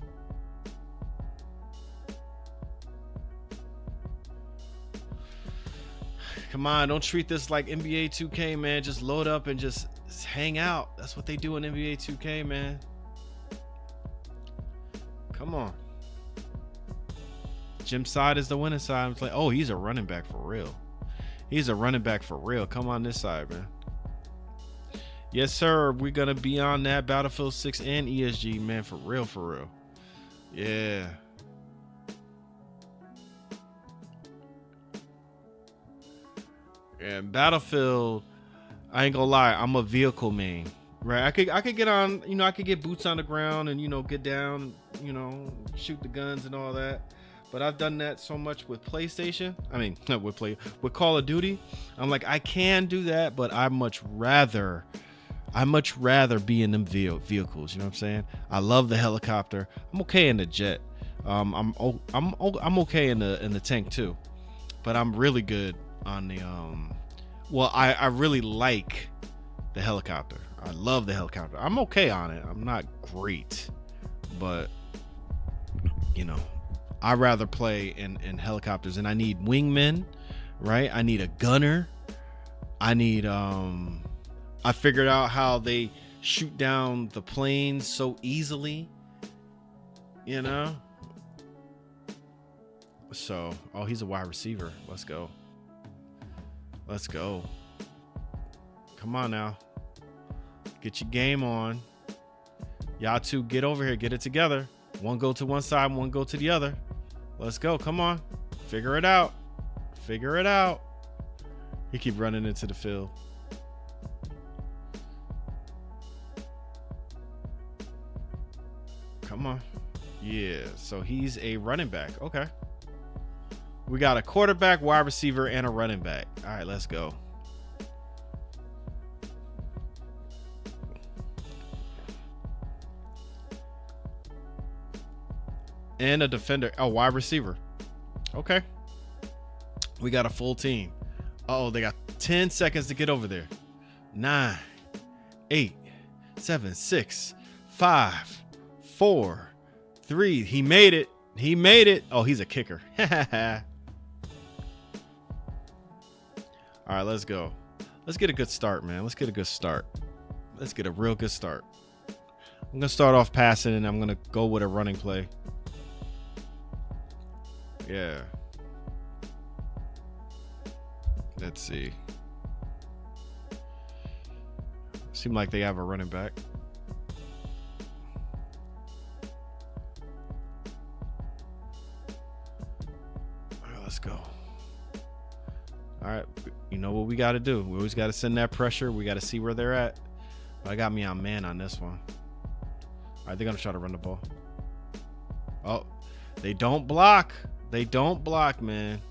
Come on, don't treat this like NBA 2K, man. Just load up and just hang out. That's what they do in NBA 2K, man. Come on. Jim side is the winning side. I'm like, oh, he's a running back for real. He's a running back for real. Come on this side, man. Yes, sir. We're going to be on that Battlefield 6 and ESG, man. For real, for real. Yeah. And Battlefield, I ain't gonna lie, I'm a vehicle main, right? I could get on, you know, I could get boots on the ground and, you know, get down, you know, shoot the guns and all that. But I've done that so much with PlayStation. I mean, not with Call of Duty. I'm like, I can do that, but I much rather be in them vehicles. You know what I'm saying? I love the helicopter. I'm okay in the jet. I'm okay in the tank too, but I'm really good on the well, I really like the helicopter. I love the helicopter. I'm okay on it. I'm not great, but you know, I rather play in helicopters. And I need wingmen, right? I need a gunner. I need I figured out how they shoot down the planes so easily, you know. So, oh, he's a wide receiver. Let's go. Let's go. Come on now. Get your game on. Y'all two, get over here. Get it together. One go to one side, one go to the other. Let's go. Come on. Figure it out. Figure it out. He keep running into the field. Come on. Yeah. So he's a running back. Okay. We got a quarterback, wide receiver, and a running back. All right, let's go. And a defender, a wide receiver. Okay. We got a full team. Uh-oh, they got 10 seconds to get over there. 9, 8, 7, 6, 5, 4, 3. He made it. He made it. Oh, he's a kicker. All right, let's go. Let's get a good start, man. Let's get a good start. Let's get a real good start. I'm going to start off passing, and I'm going to go with a running play. Yeah. Let's see. Seem like they have a running back. All right, let's go. All right, you know what we got to do. We always got to send that pressure. We got to see where they're at. I got me on man on this one. All right, they're going to try to run the ball. Oh, they don't block. They don't block, man.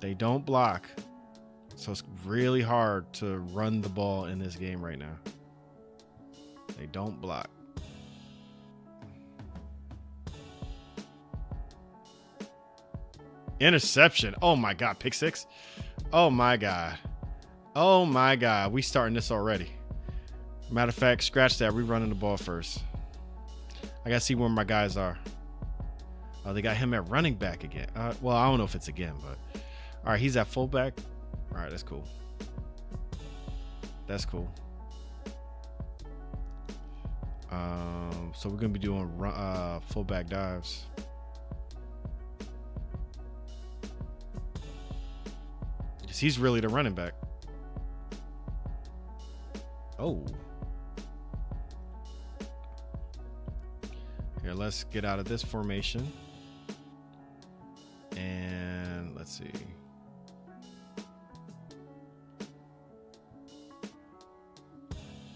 They don't block. So it's really hard to run the ball in this game right now. They don't block. Interception. Oh my God. Pick six. Oh my God. Oh my God. We starting this already. Matter of fact, scratch that. We running the ball first. I gotta see where my guys are. Oh, they got him at running back again. Well, I don't know if it's again, but all right, he's at fullback. All right, that's cool. That's cool. So we're gonna be doing fullback dives. Because he's really the running back. Oh. Here, let's get out of this formation. And let's see.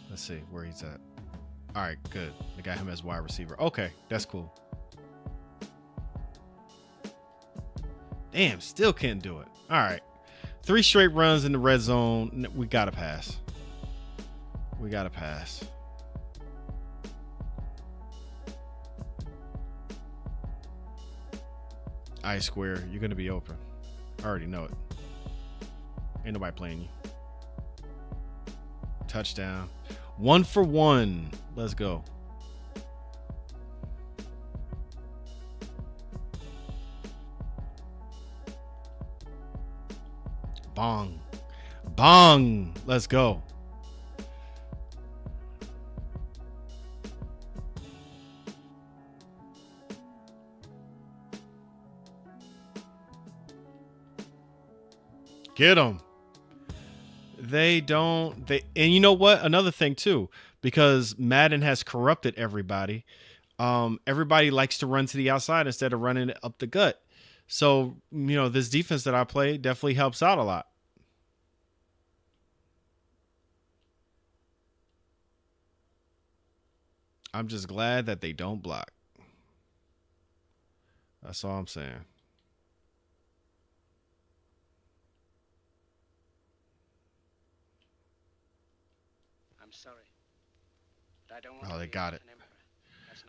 Let's see where he's at. All right, good. They got him as wide receiver. Okay, that's cool. Damn, still can't do it. All right. 3 straight runs in the red zone. We got to pass. We got to pass. I square, you're going to be open. I already know it. Ain't nobody playing you. Touchdown. 1 for 1. Let's go. Bong. Bong. Let's go. Get them. And you know what? Another thing too, because Madden has corrupted everybody. Everybody likes to run to the outside instead of running up the gut. So, this defense that I play definitely helps out a lot. I'm just glad that they don't block. That's all I'm saying. Sorry. I don't want Oh, they got it.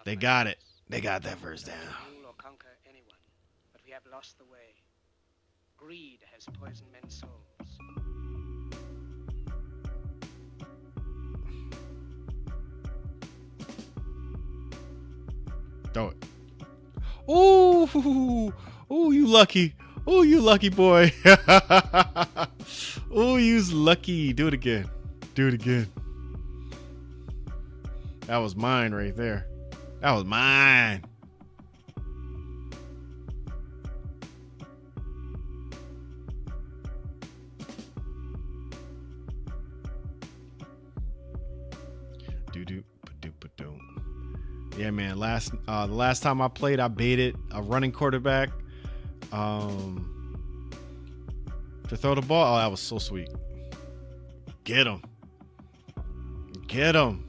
They got it. They got that first down. Rule or conquer anyone, but we have lost the way. Greed has poisoned men's souls. Throw it. Oh, you lucky. Oh, you lucky boy. Oh, you's lucky. Do it again. Do it again. That was mine right there. That was mine. Yeah, man. The last time I played, I baited a running quarterback to throw the ball. Oh, that was so sweet. Get him. Get him.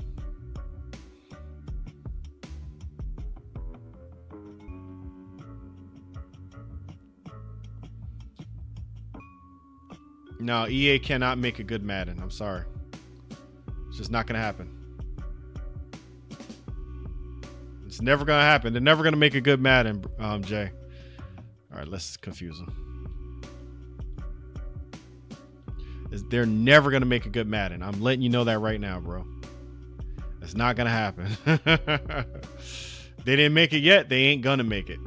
No, EA cannot make a good Madden. I'm sorry. It's just not going to happen. It's never going to happen. They're never going to make a good Madden, Jay. All right, let's confuse them. They're never going to make a good Madden. I'm letting you know that right now, bro. It's not going to happen. They didn't make it yet. They ain't going to make it.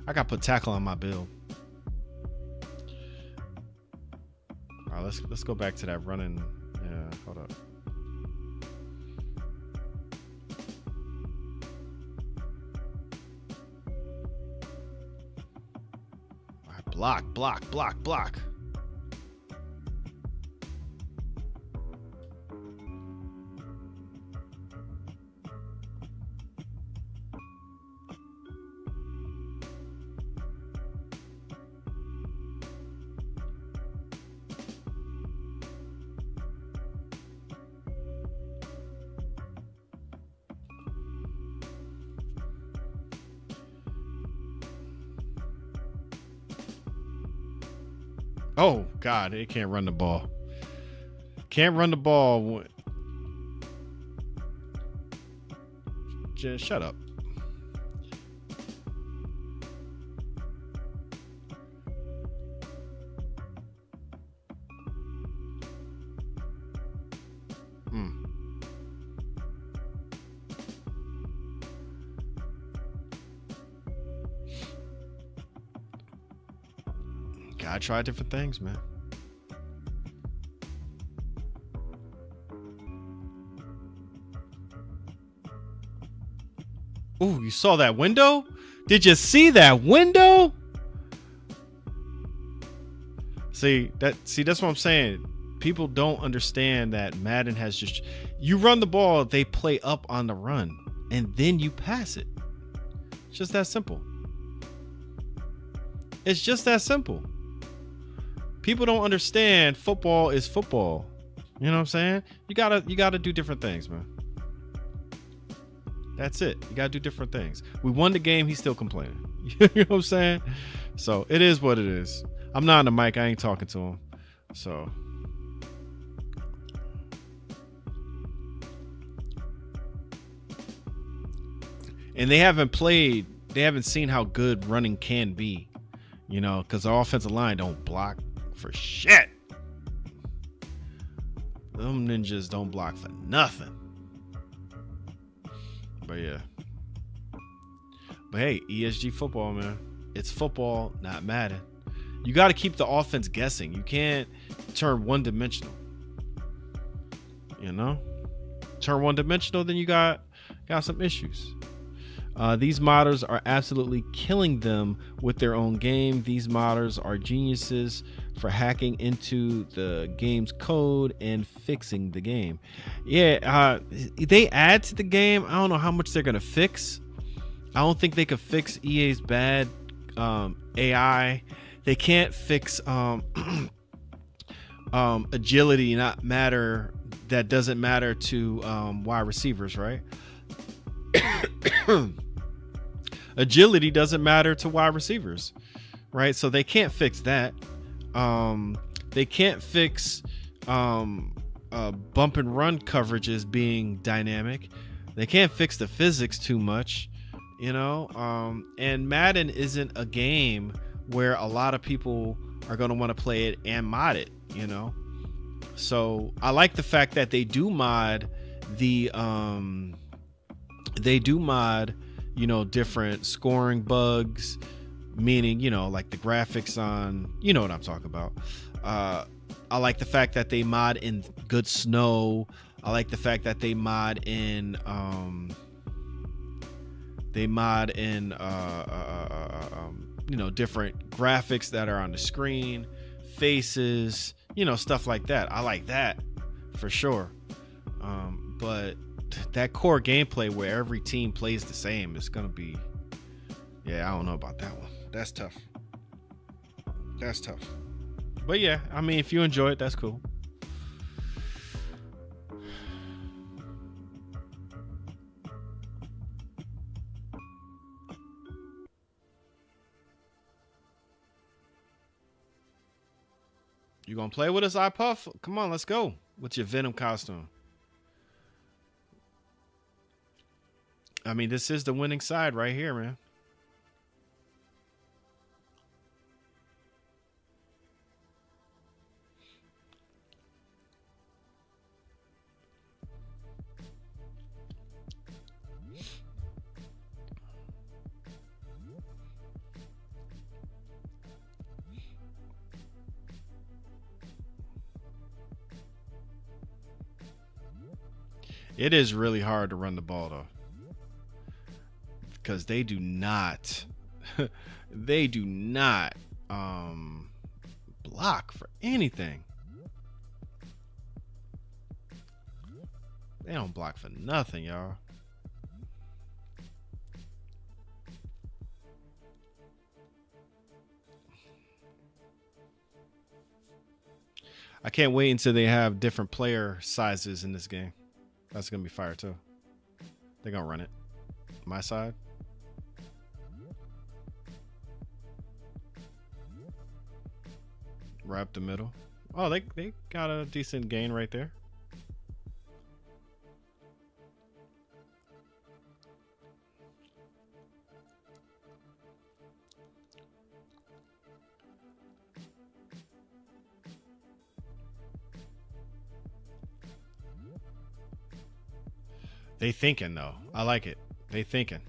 I got to put tackle on my build. All right, let's go back to that running. Yeah, hold up. All right, block, block, block, block. Oh, God, it can't run the ball. Can't run the ball. Just shut up. Gotta try different things, man. Ooh, you saw that window? Did you see that window? See, that's what I'm saying. People don't understand that Madden has just, you run the ball, they play up on the run, and then you pass it. It's just that simple. It's just that simple. People don't understand football is football. You know what I'm saying? You gotta do different things, man. That's it. You gotta do different things. We won the game, he's still complaining. You know what I'm saying? So it is what it is. I'm not on the mic, I ain't talking to him. So and they haven't seen how good running can be. You know, because our offensive line don't block for shit. Them ninjas don't block for nothing. But yeah. But hey, ESG football, man. It's football, not Madden. You got to keep the offense guessing. You can't turn one-dimensional. You know? Turn one-dimensional, then you got some issues. These modders are absolutely killing them with their own game. These modders are geniuses for hacking into the game's code and fixing the game. Yeah, they add to the game. I don't know how much they're going to fix. I don't think they could fix EA's bad AI. They can't fix agility not matter. That doesn't matter to wide receivers, right? Agility doesn't matter to wide receivers, right? So they can't fix that. They can't fix bump and run coverages being dynamic. They can't fix the physics too much, you know. And Madden isn't a game where a lot of people are going to want to play it and mod it, you know. So I like the fact that they do mod the you know, different scoring bugs, meaning, you know, like the graphics on, you know what I'm talking about. I like the fact that they mod in good snow. I like the fact that they mod in you know, different graphics that are on the screen, faces, you know, stuff like that. I like that for sure. But that core gameplay where every team plays the same is gonna be, yeah, I don't know about that one. That's tough. But yeah, I mean, if you enjoy it, that's cool. You gonna play with us, iPuff? Come on, let's go with your Venom costume. I mean, this is the winning side right here, man. It is really hard to run the ball, though, because they do not block for anything. They don't block for nothing, y'all. I can't wait until they have different player sizes in this game. That's gonna be fire too. They're gonna run it. My side. Right up the middle. Oh, they got a decent gain right there. They thinking though. I like it. They thinking.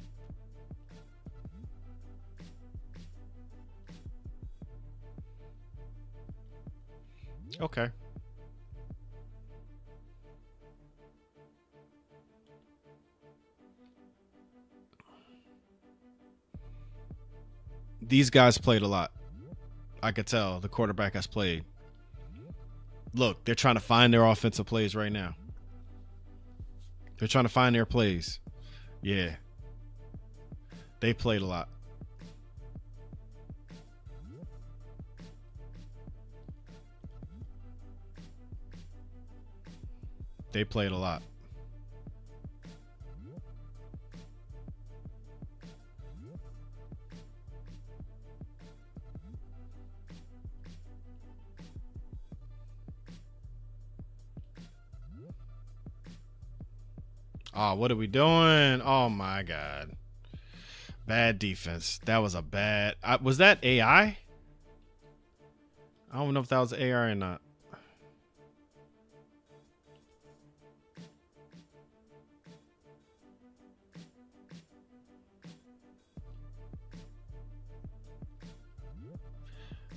Okay. These guys played a lot. I could tell the quarterback has played. Look, they're trying to find their offensive plays right now. They're trying to find their plays. Yeah. They played a lot. They played a lot. Oh, what are we doing? Oh my God. Bad defense. That was a bad. Was that AI? I don't know if that was AI or not.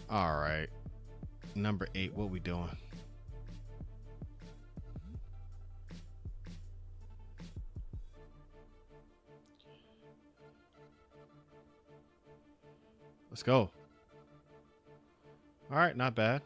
All right. Number 8, what we doing? Let's go. All right, not bad.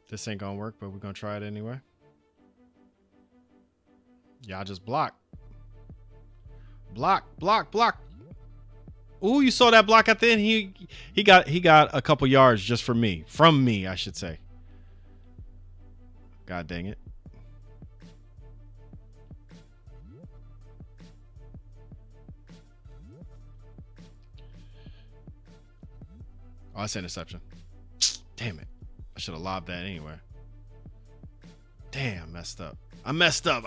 This ain't gonna work, but we're gonna try it anyway. Y'all just block. Block, block, block. Ooh, you saw that block at the end? He got a couple yards just for me. From me, I should say. God dang it. Oh, that's interception. Damn it. I should have lobbed that anyway. Damn, messed up. I messed up.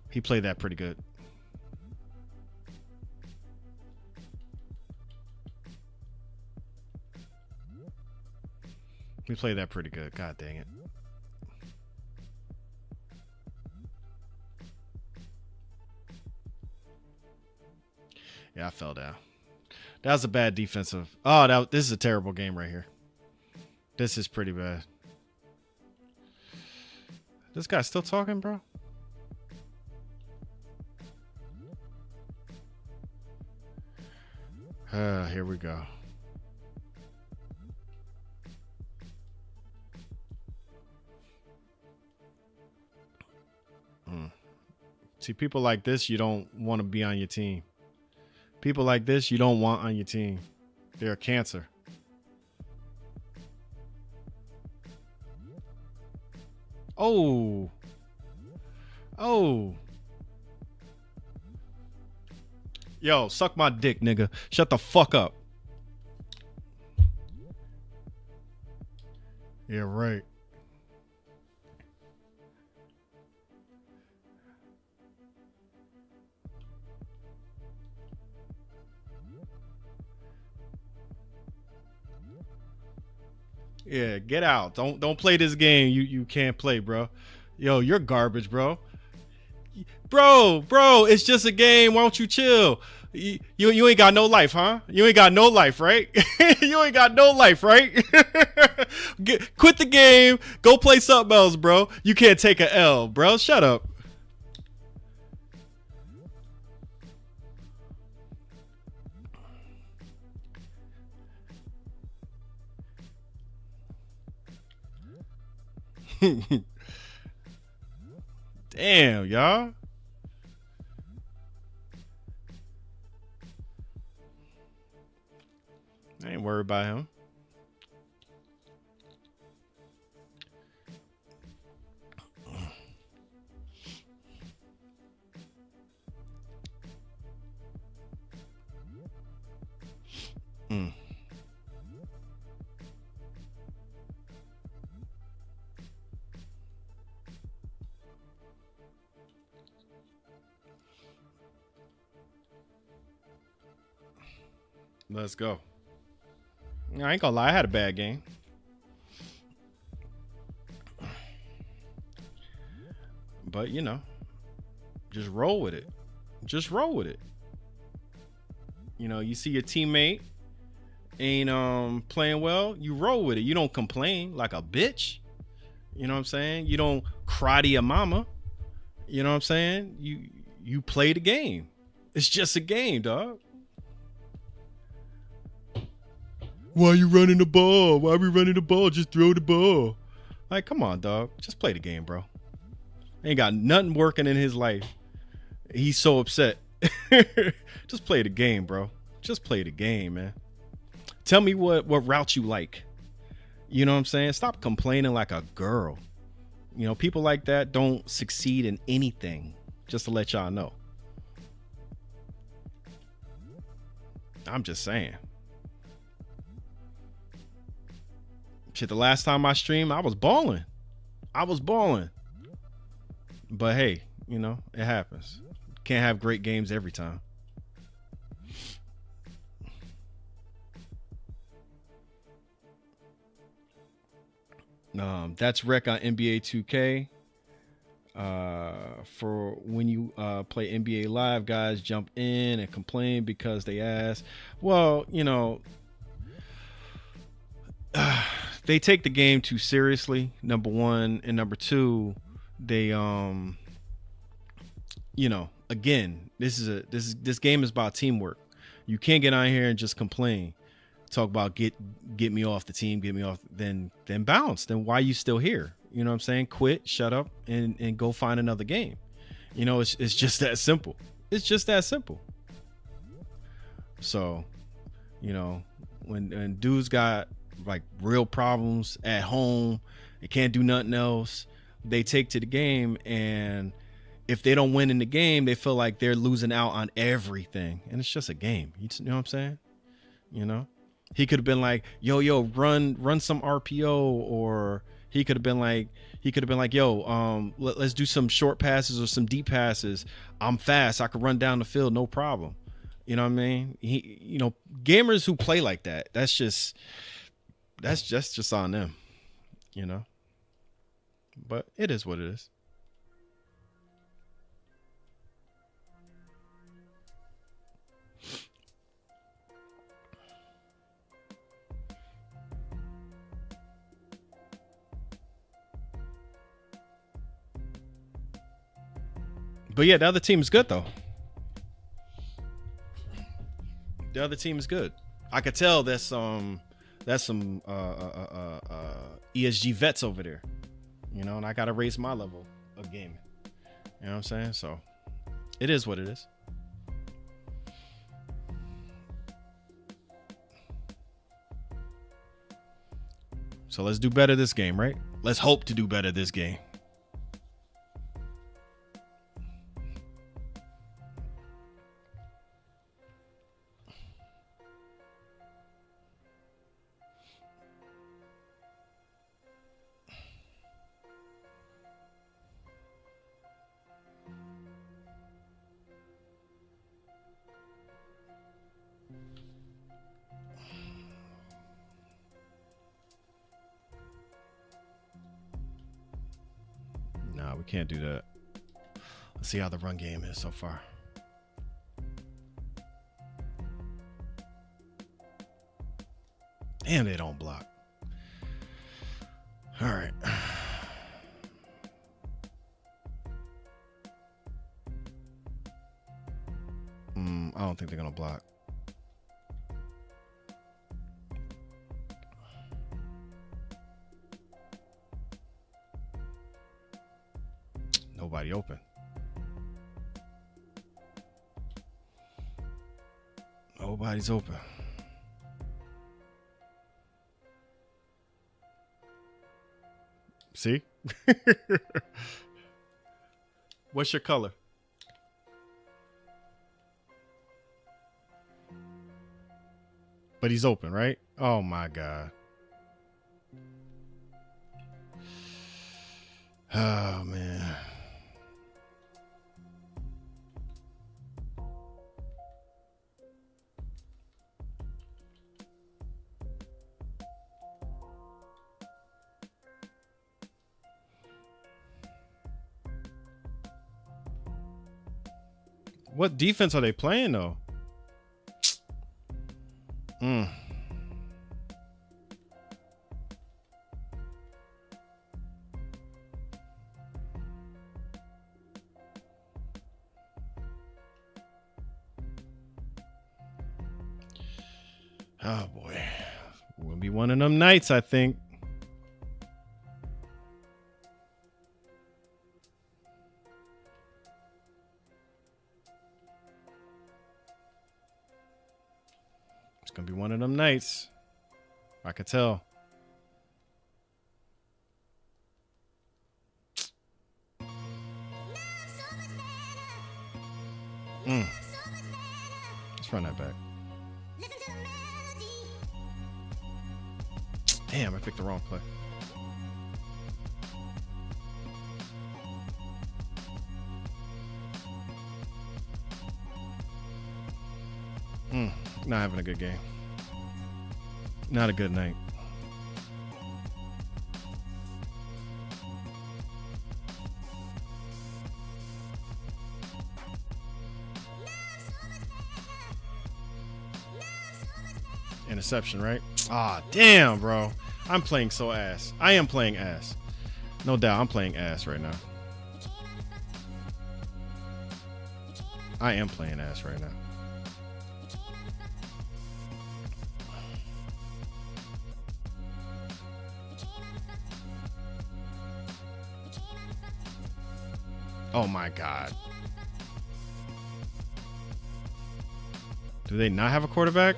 He played that pretty good. He played that pretty good. God dang it. Yeah, I fell down. That was a bad defensive. Oh, this is a terrible game right here. This is pretty bad. This guy's still talking, bro? Here we go. See, people like this, you don't want to be on your team. People like this, you don't want on your team. They're a cancer. Oh. Oh. Yo, suck my dick, nigga. Shut the fuck up. Yeah, right. Yeah, get out. Don't play this game. You can't play, bro. Yo, you're garbage, bro. Bro, it's just a game. Why don't you chill? You ain't got no life, huh? You ain't got no life, right? You ain't got no life, right? Quit the game. Go play something else, bro. You can't take an L, bro. Shut up. Damn, y'all. I ain't worried about him. Let's go. I ain't gonna lie, I had a bad game. But, you know, just roll with it. Just roll with it. You know, you see your teammate ain't playing well, you roll with it. You don't complain like a bitch. You know what I'm saying? You don't cry to your mama. You know what I'm saying? You play the game. It's just a game, dog. Why you running the ball? Why we running the ball? Just throw the ball. Like, come on, dog. Just play the game, bro. Ain't got nothing working in his life. He's so upset. Just play the game, bro. Just play the game, man. Tell me what route you like. You know what I'm saying? Stop complaining like a girl. You know, people like that don't succeed in anything. Just to let y'all know. I'm just saying. Shit, the last time I streamed, I was balling. But hey, You know, it happens. Can't have great games every time. That's Rec on NBA 2K. For when you play NBA Live, guys jump in and complain because they ask. Well, you know, they take the game too seriously, number one, and number two, they you know, again, this game is about teamwork. You can't get on here and just complain, talk about get me off the team, get me off, then bounce. Then why are you still here? You know what I'm saying? Quit, shut up, and go find another game. You know, it's just that simple. It's just that simple. So, you know, when dudes got like real problems at home, they can't do nothing else, they take to the game, and if they don't win in the game, they feel like they're losing out on everything. And it's just a game. You know what I'm saying? You know, he could have been like, yo, run some RPO, or he could have been like, yo, let's do some short passes or some deep passes. I'm fast. I could run down the field. No problem. You know what I mean? You know, gamers who play like that, that's just on them, you know, but it is what it is. But yeah, the other team is good though. The other team is good. I could tell there's some ESG vets over there, you know, and I gotta raise my level of gaming. You know what I'm saying? So it is what it is. So let's do better this game, right? Let's hope to do better this game. Nah, we can't do that. Let's see how the run game is so far. Damn, they don't block. All right. I don't think they're gonna block. Nobody open. Nobody's open. See? What's your color? But he's open, right? Oh my God. Oh man. What defense are they playing though? Oh boy. We'll be one of them nights, I think. It's gonna be one of them nights. I could tell. Let's run that back. Damn, I picked the wrong play. Not having a good game. Not a good night. Interception, right? Ah, damn, bro. I'm playing so ass. I am playing ass. No doubt, I'm playing ass right now. I am playing ass right now. Oh my God. Do they not have a quarterback?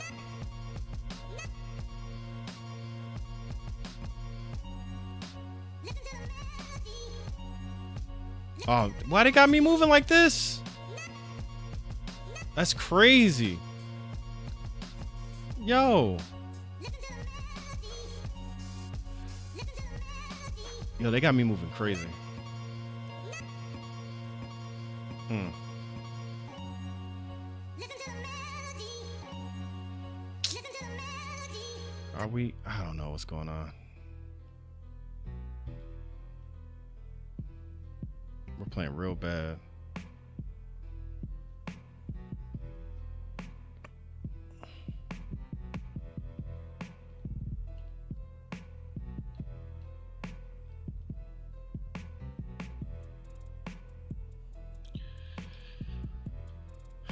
Oh, why they got me moving like this? That's crazy. Yo. Yo, they got me moving crazy. Are we? I don't know what's going on. We're playing real bad.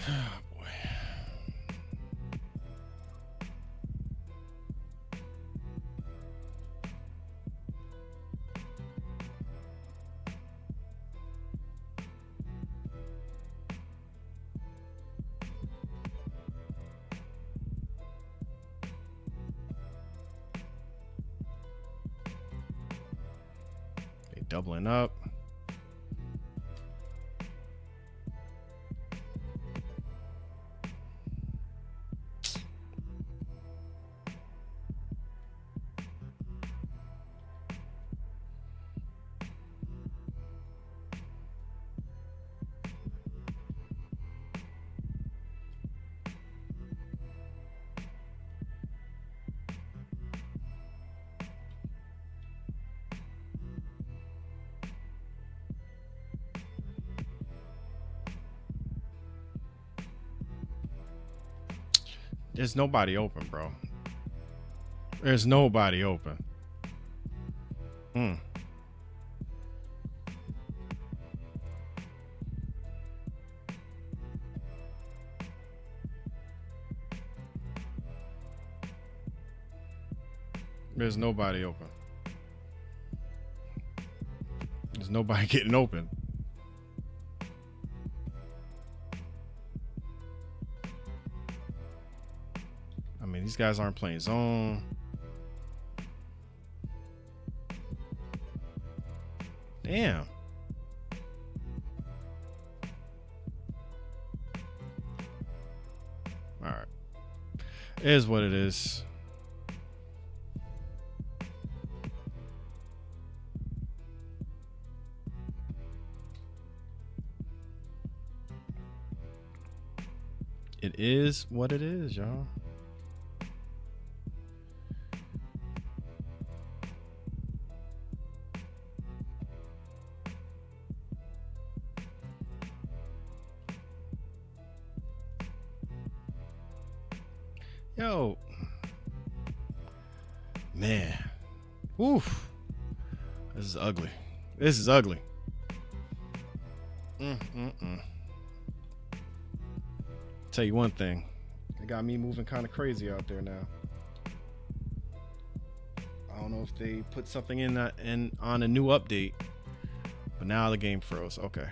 Oh boy. They doubling up. There's nobody open, bro. There's nobody open. There's nobody open. There's nobody getting open. I mean, these guys aren't playing zone. Damn. All right. It is what it is. It is what it is, y'all. Yo, man, oof, this is ugly. This is ugly. Tell you one thing, it got me moving kind of crazy out there now. I don't know if they put something in that on a new update, but now the game froze. Okay.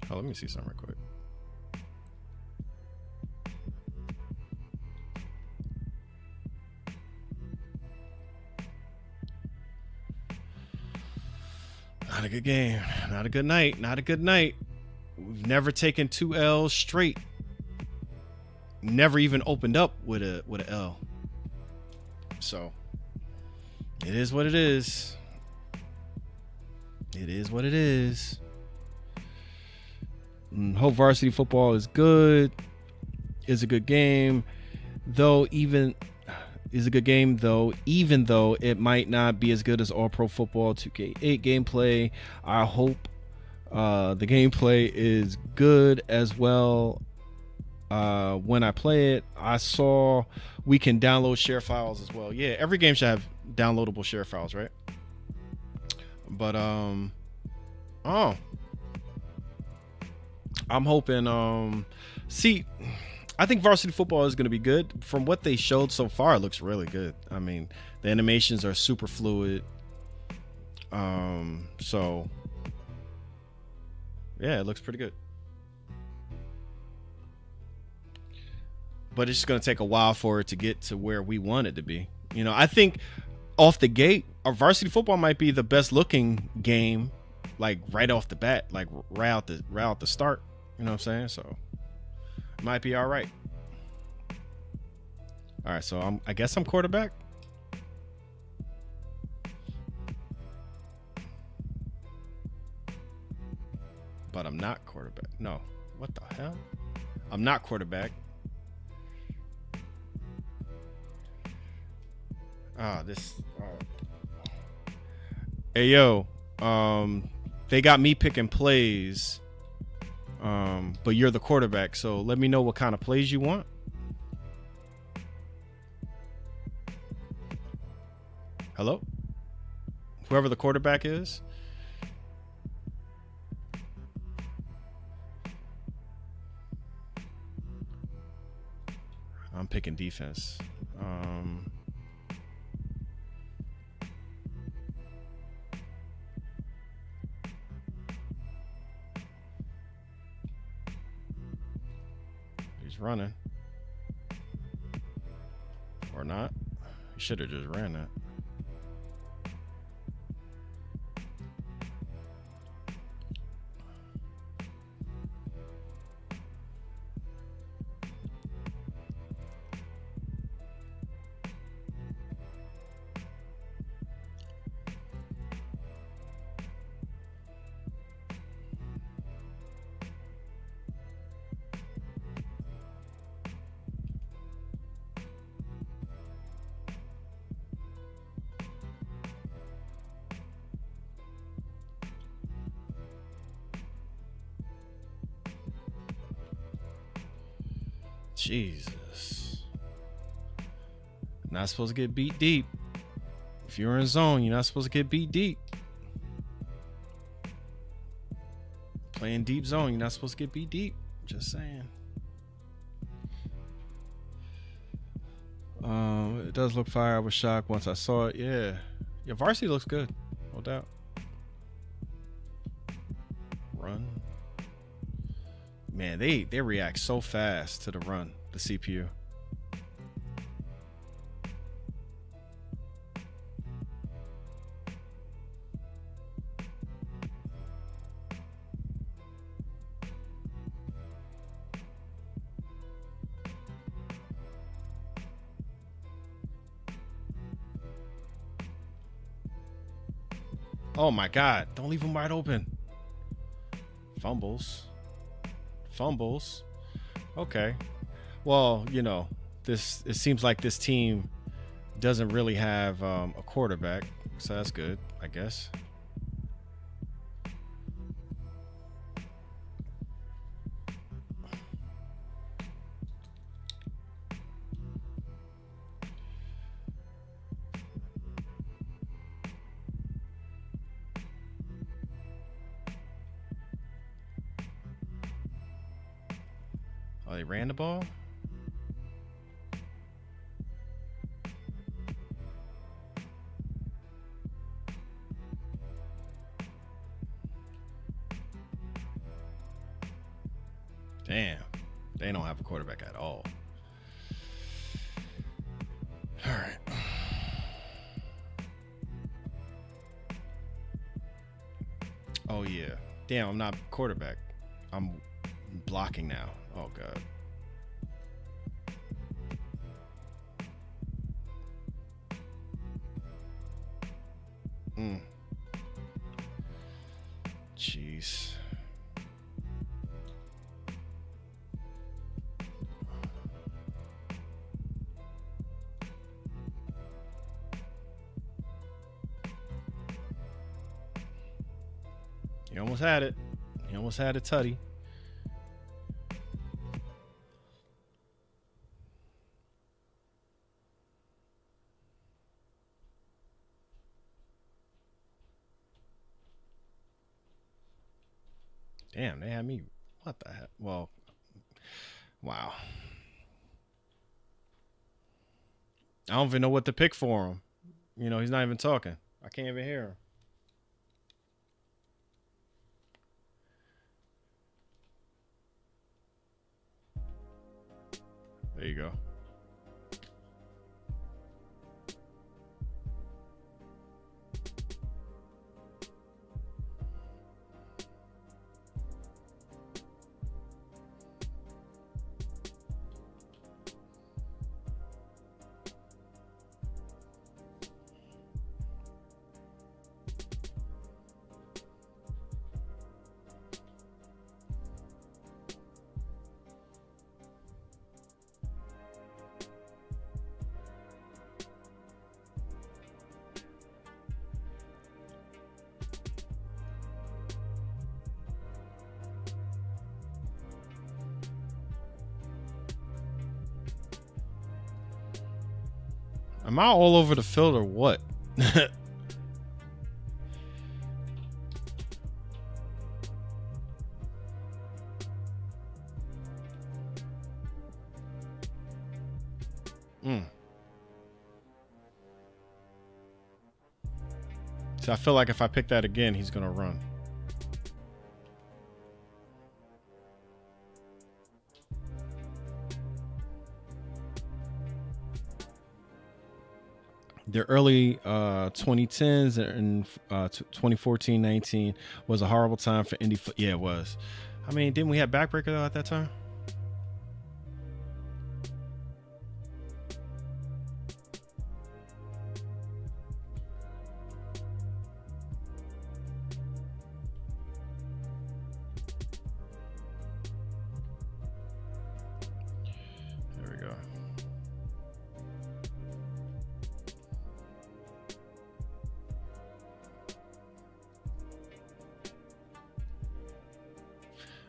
Oh, let me see something real quick. Not a good game. Not a good night. Not a good night. We've never taken 2 L's straight. never even opened up with a L. So it is what it is. It is what it is. Hope varsity football is good. Is a good game, though. Even though it might not be as good as All Pro Football 2K8 gameplay. I hope the gameplay is good as well. When I play it, I saw we can download share files as well. Yeah, every game should have downloadable share files, right? But I'm hoping I think varsity football is going to be good. From what they showed so far, it looks really good. I mean, the animations are super fluid. So yeah, it looks pretty good. But it's just going to take a while for it to get to where we want it to be. You know, I think off the gate, our varsity football might be the best looking game, like right off the bat, like right out the start. You know what I'm saying? So it might be all right. All right, so I guess I'm quarterback. But I'm not quarterback. No. What the hell? I'm not quarterback. Hey yo, they got me picking plays. But you're the quarterback, so let me know what kind of plays you want. Hello? Whoever the quarterback is. I'm picking defense. He's running. Or not. He should have just ran that. Jesus. Not supposed to get beat deep. If you're in zone, you're not supposed to get beat deep. Playing deep zone, you're not supposed to get beat deep. Just saying. It does look fire. I was shocked once I saw it. Yeah. Yeah, varsity looks good. No doubt. Run. Man, they react so fast to the run, the CPU. Oh my God, don't leave them wide open. Fumbles. Okay. Well, you know, it seems like this team doesn't really have a quarterback, so that's good, I guess. Oh, they ran the ball? Damn. They don't have a quarterback at all. All right. Oh, yeah. Damn, I'm not quarterback. I'm blocking now. Oh, God. Jeez. He almost had it. He almost had it, Tutty. Damn, they had me. What the heck? Well, wow. I don't even know what to pick for him. You know, he's not even talking. I can't even hear him. There you go. Am I all over the field or what? So I feel like if I pick that again, he's gonna run. The early 2010s and 2014-19 was a horrible time for indie. Yeah, it was. I mean, didn't we have Backbreaker though at that time? There we go.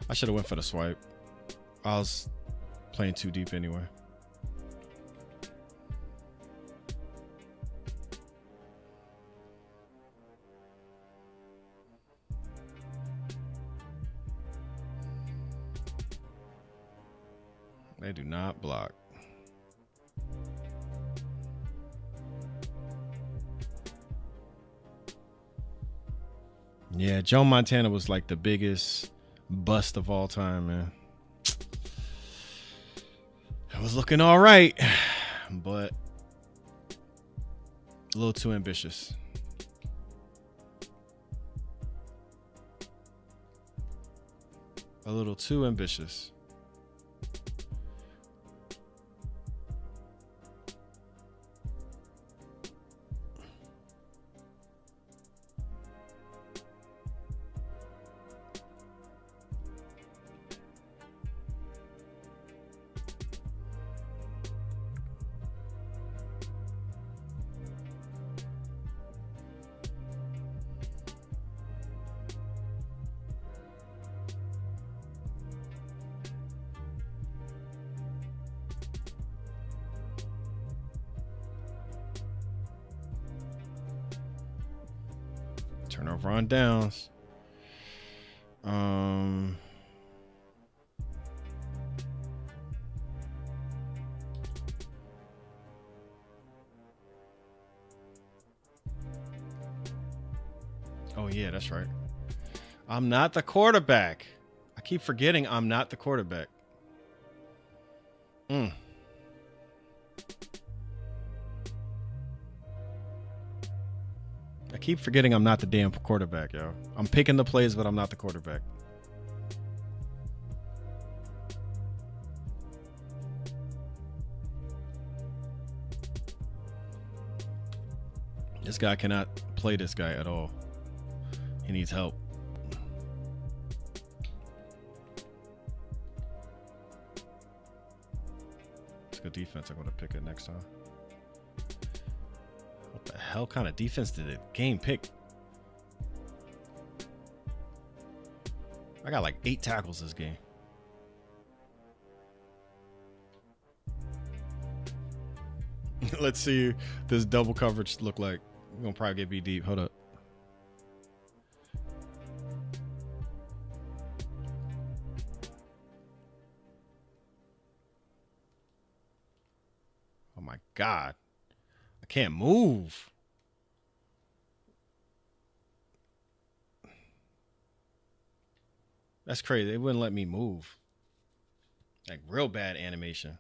I should have went for the swipe. I was playing too deep anyway. They do not block. Yeah, Joe Montana was like the biggest bust of all time, man. It was looking all right, but a little too ambitious. A little too ambitious. Turnover on downs. Oh yeah, that's right. I'm not the quarterback. I keep forgetting I'm not the quarterback. I keep forgetting I'm not the damn quarterback, yo. I'm picking the plays, but I'm not the quarterback. This guy cannot play this guy at all. He needs help. It's good defense. I'm going to pick it next time. What the hell kind of defense did the game pick? I got like 8 tackles this game. Let's see this double coverage look like. We're gonna probably get beat deep. Hold up. Oh my God. I can't move. That's crazy. They wouldn't let me move. Like real bad animation.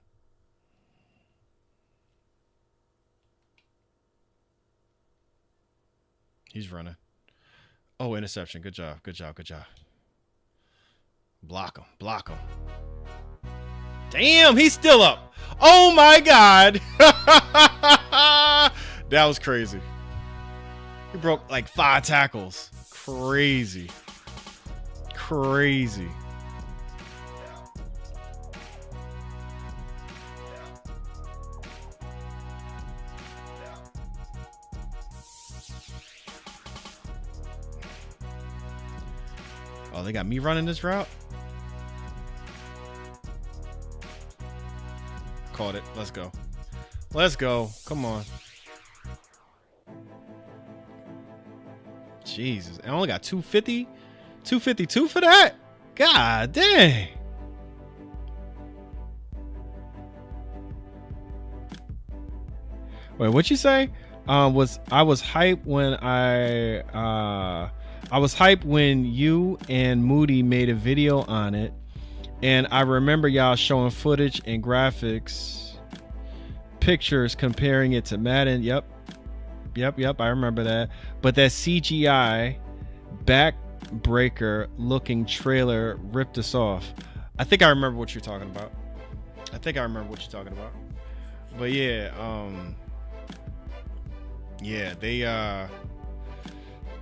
He's running. Oh, interception. Good job. Good job. Good job. Block him. Block him. Damn, he's still up. Oh my God. That was crazy. He broke like 5 tackles. Crazy. Crazy. Oh, they got me running this route? Caught it. Let's go. Let's go. Come on. Jesus. I only got 250? 252 for that? God dang. Wait, what'd you say? I was hyped when you and Moody made a video on it, and I remember y'all showing footage and graphics, pictures comparing it to Madden. Yep. I remember that. But that CGI backbreaker looking trailer ripped us off. I think I remember what you're talking about. But yeah, they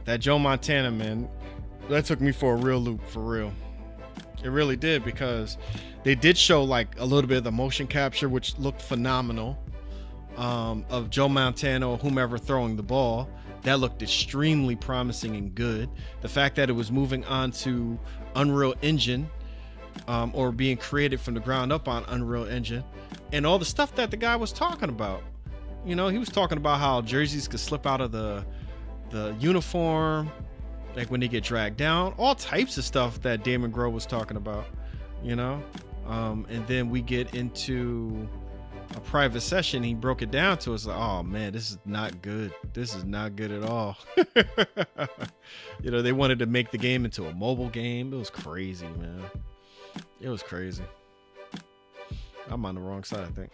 that Joe Montana, man, that took me for a real loop, for real. It really did, because they did show like a little bit of the motion capture, which looked phenomenal, of Joe Montana or whomever throwing the ball. That looked extremely promising and good. The fact that it was moving on to Unreal Engine, or being created from the ground up on Unreal Engine, and all the stuff that the guy was talking about. You know, he was talking about how jerseys could slip out of the uniform, like when they get dragged down, all types of stuff that Damon Grove was talking about, you know. And then we get into a private session. He broke it down to us like, oh man, this is not good. This is not good at all. You know, they wanted to make the game into a mobile game. It was crazy, man. It was crazy. I'm on the wrong side, I think.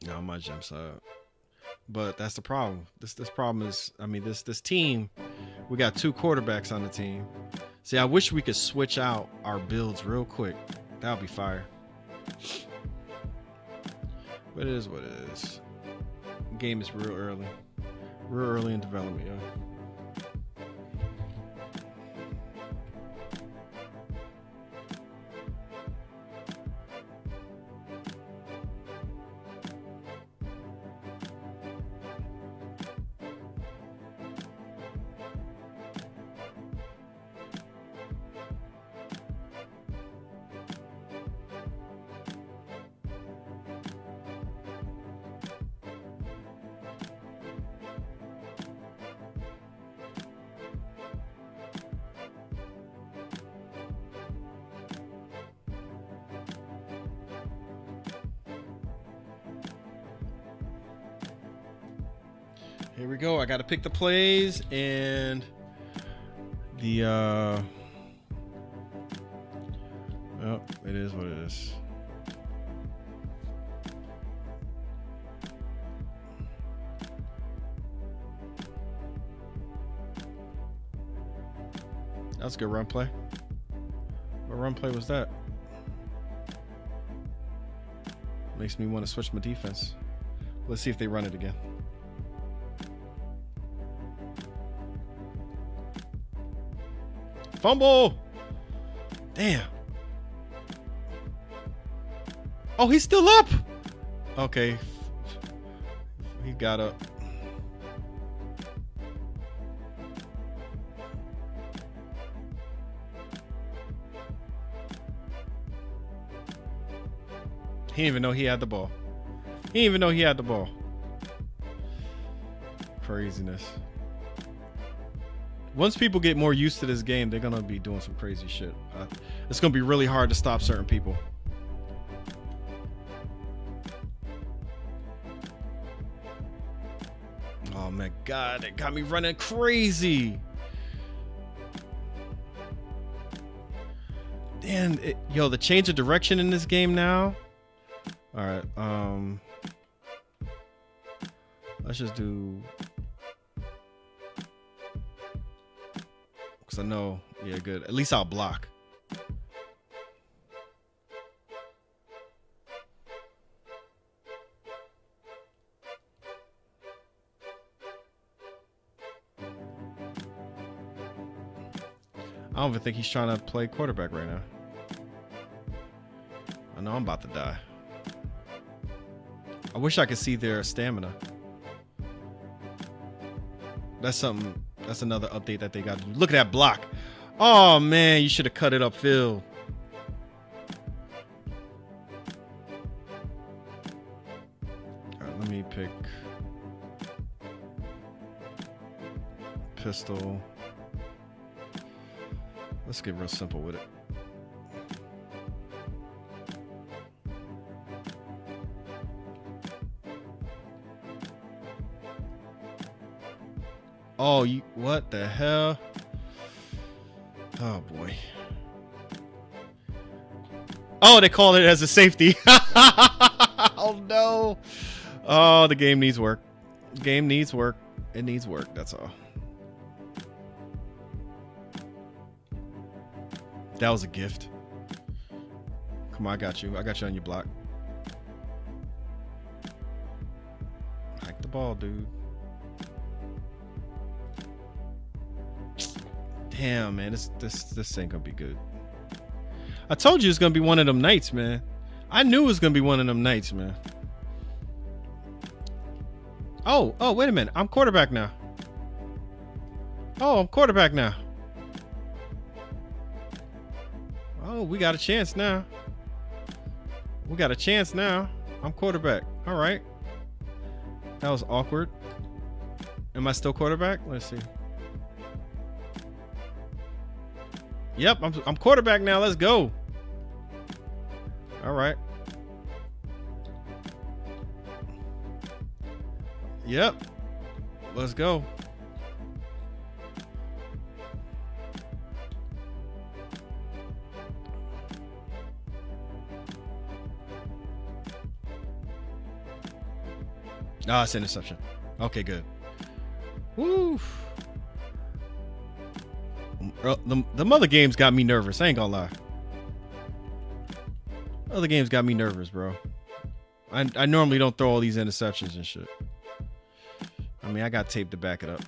No, I'm on gym side. But that's the problem. This problem is, I mean, this team, we got 2 quarterbacks on the team. See, I wish we could switch out our builds real quick. That would be fire. But it is what it is. The game is real early. Real early in development, yo. Here we go. I got to pick the plays and the oh, it is what it is. That's a good run play. What run play was that? Makes me want to switch my defense. Let's see if they run it again. Fumble. Damn. Oh, he's still up. Okay. He got up. He didn't even know he had the ball. He didn't even know he had the ball. Craziness. Once people get more used to this game, they're gonna be doing some crazy shit. It's gonna be really hard to stop certain people. Oh my God, it got me running crazy. Damn, yo, the change of direction in this game now. All right, let's just do, because I know, yeah, good. At least I'll block. I don't even think he's trying to play quarterback right now. I know I'm about to die. I wish I could see their stamina. That's something. That's another update that they got to do. Look at that block. Oh man, you should have cut it upfield. All right, let me pick pistol. Let's get real simple with it. Oh, you, what the hell? Oh boy. Oh, they call it as a safety. Oh no. Oh, the game needs work. Game needs work. It needs work, that's all. That was a gift. Come on, I got you. I got you on your block. Hike the ball, dude. Damn, man, this ain't gonna be good. I told you it's gonna be one of them nights, man. I knew it was gonna be one of them nights, man. Oh, wait a minute. I'm quarterback now. Oh, I'm quarterback now. Oh, we got a chance now. We got a chance now. I'm quarterback. All right. That was awkward. Am I still quarterback? Let's see. Yep, I'm quarterback now. Let's go. All right. Yep. Let's go. Ah, it's an interception. Okay, good. Woo. The other games got me nervous. I ain't gonna lie. Other games got me nervous, bro. I normally don't throw all these interceptions and shit. I mean, I got tape to back it up.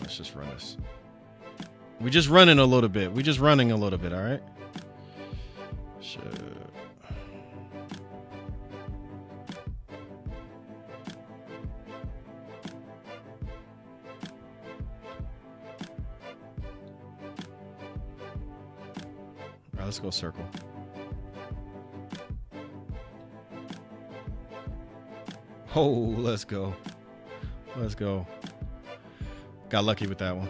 Let's just run this. We just running a little bit. We just running a little bit, all right? Shit. All right, let's go circle. Oh, let's go. Let's go. Got lucky with that one.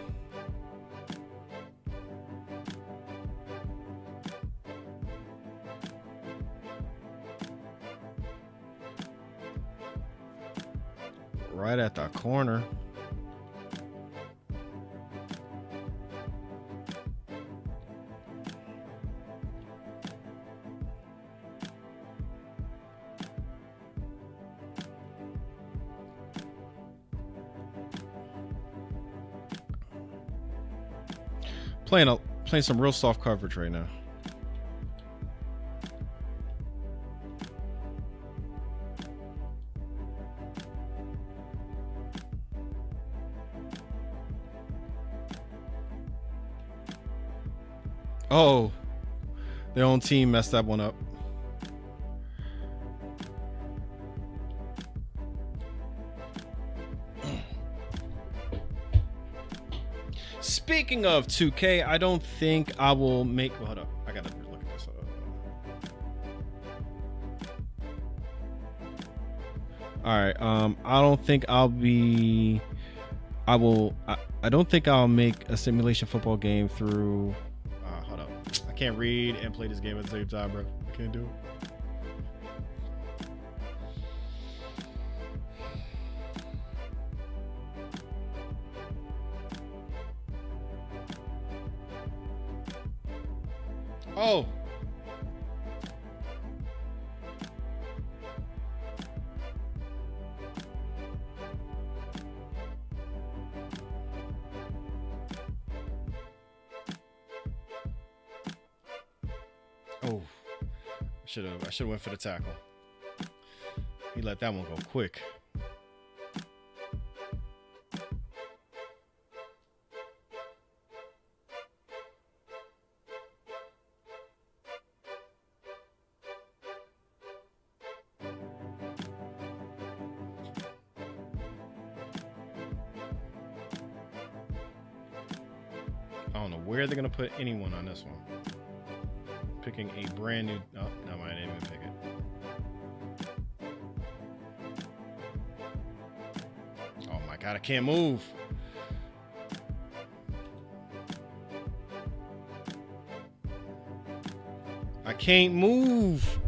Right at the corner. playing some real soft coverage right now. Oh, their own team messed that one up. Speaking of 2K, I don't think I will make. Well, hold up, I gotta look at this. All right. I don't think I'll be. I will. I don't think I'll make a simulation football game through. Hold up. I can't read and play this game at the same time, bro. I can't do it. Oh. Oh. I should have went for the tackle. He let that one go quick. I don't know where they're gonna put anyone on this one. Picking a brand new. Oh, no, I didn't even pick it. Oh my god, I can't move. I can't move.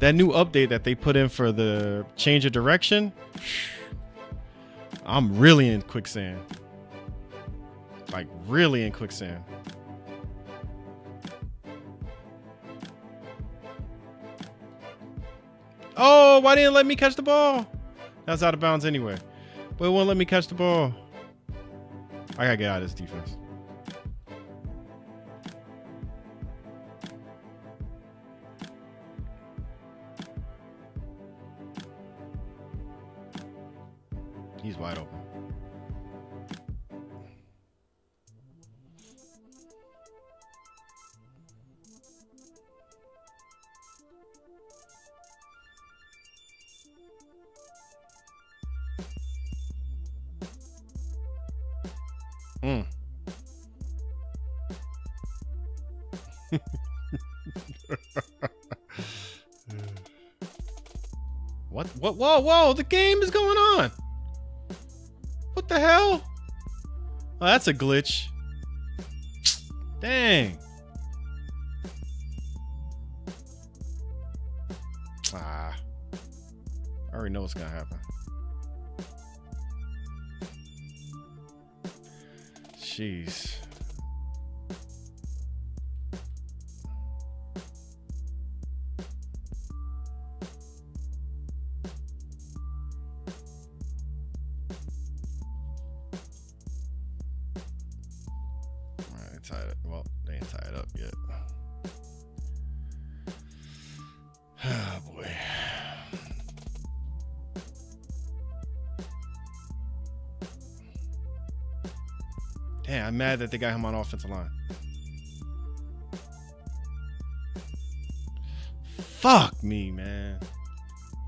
That new update that they put in for the change of direction. I'm really in quicksand. Like really in quicksand. Oh, why didn't it let me catch the ball? That's out of bounds anyway. But it won't let me catch the ball. I gotta get out of this defense. He's wide open. What? Whoa, the game is going on. What the hell? Oh, that's a glitch. Dang. I already know what's gonna happen. Jeez. Well, they ain't tied it up yet. Oh boy. Damn, I'm mad that they got him on offensive line. Fuck me, man.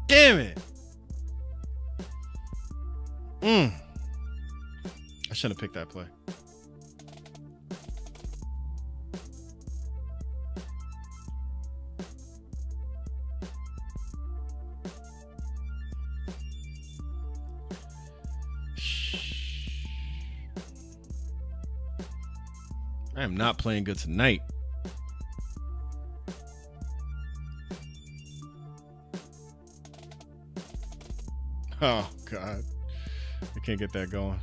Damn it. I shouldn't have picked that play. I am not playing good tonight. Oh, God. I can't get that going.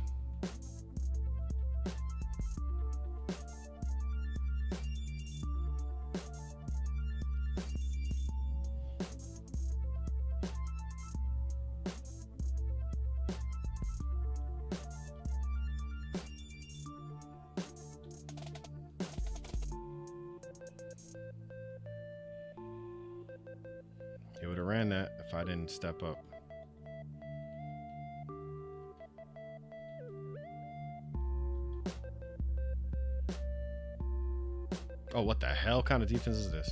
ran that if I didn't step up. Oh, what the hell kind of defense is this?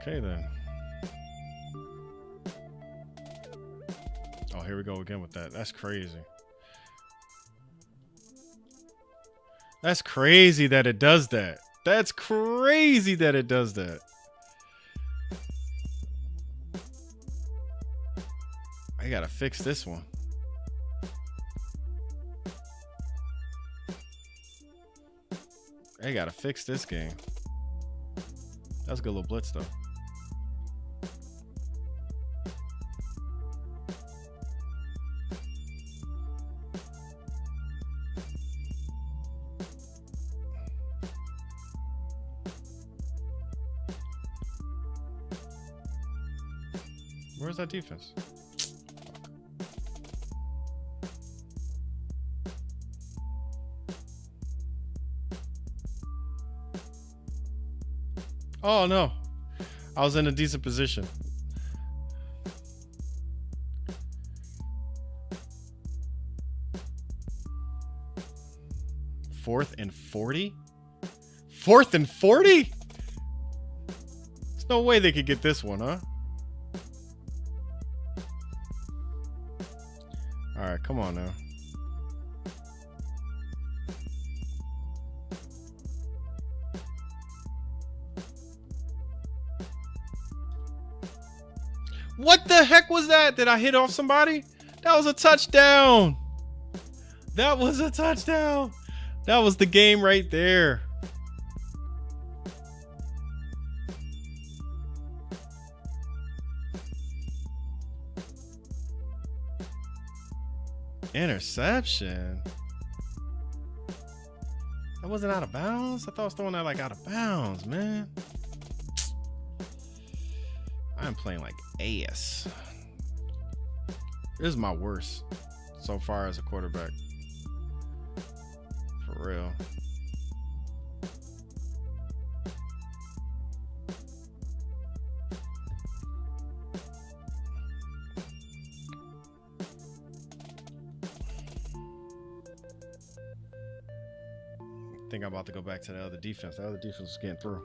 Okay, then. Oh, here we go again with that. That's crazy. That's crazy that it does that. That's crazy that it does that. I gotta fix this one. I gotta fix this game. That's a good little blitz, though. Where's that defense? Oh no, I was in a decent position. Fourth and 40? 4th and 40? There's no way they could get this one, huh? All right, come on now. What the heck was that? Did I hit off somebody? That was a touchdown. That was a touchdown. That was the game right there. Interception. That wasn't out of bounds. I thought I was throwing that like out of bounds, man. I'm playing like ass. This is my worst so far as a quarterback. For real. I think I'm about to go back to the other defense. The other defense was getting through.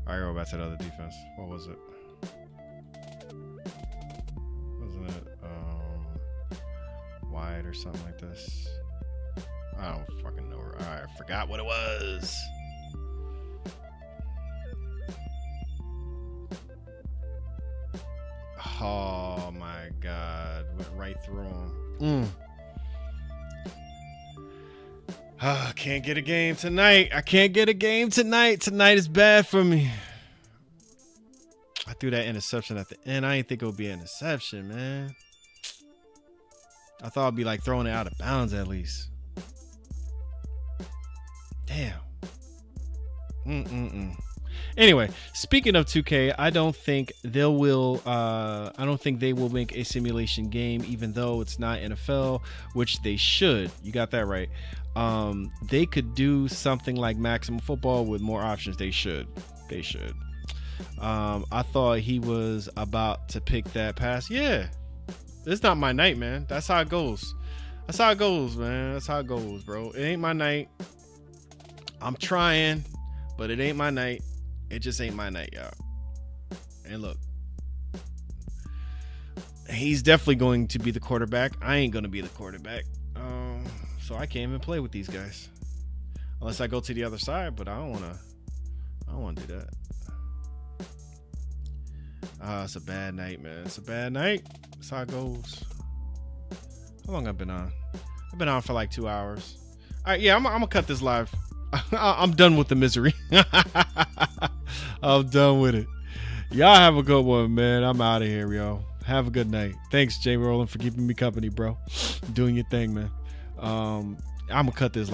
I go back to the other defense. What was it? Wasn't it wide or something like this? I don't fucking know. I forgot what it was. Oh my God. Went right through him. Can't get a game tonight. I can't get a game tonight. Tonight is bad for me. I threw that interception at the end. I didn't think it would be an interception, man. I thought I'd be like throwing it out of bounds at least. Damn. Anyway, speaking of 2K, I don't think they will make a simulation game, even though it's not NFL, which they should. You got that right. They could do something like Maximum Football with more options. They should. I thought he was about to pick that pass. Yeah, it's not my night, man. That's how it goes. That's how it goes, man. That's how it goes, bro. It ain't my night. I'm trying, but it ain't my night. It just ain't my night, y'all. And look, he's definitely going to be the quarterback. I ain't gonna be the quarterback. So I can't even play with these guys unless I go to the other side. But I don't wanna do that. It's a bad night, man. It's a bad night. That's how it goes. How long I've been on? I've been on for like 2 hours. All right, yeah, I'm gonna cut this live. I'm done with the misery. I'm done with it. Y'all have a good one, man. I'm out of here, yo. Have a good night. Thanks, Jay Rowland, for keeping me company, bro. Doing your thing, man. I'm gonna cut this.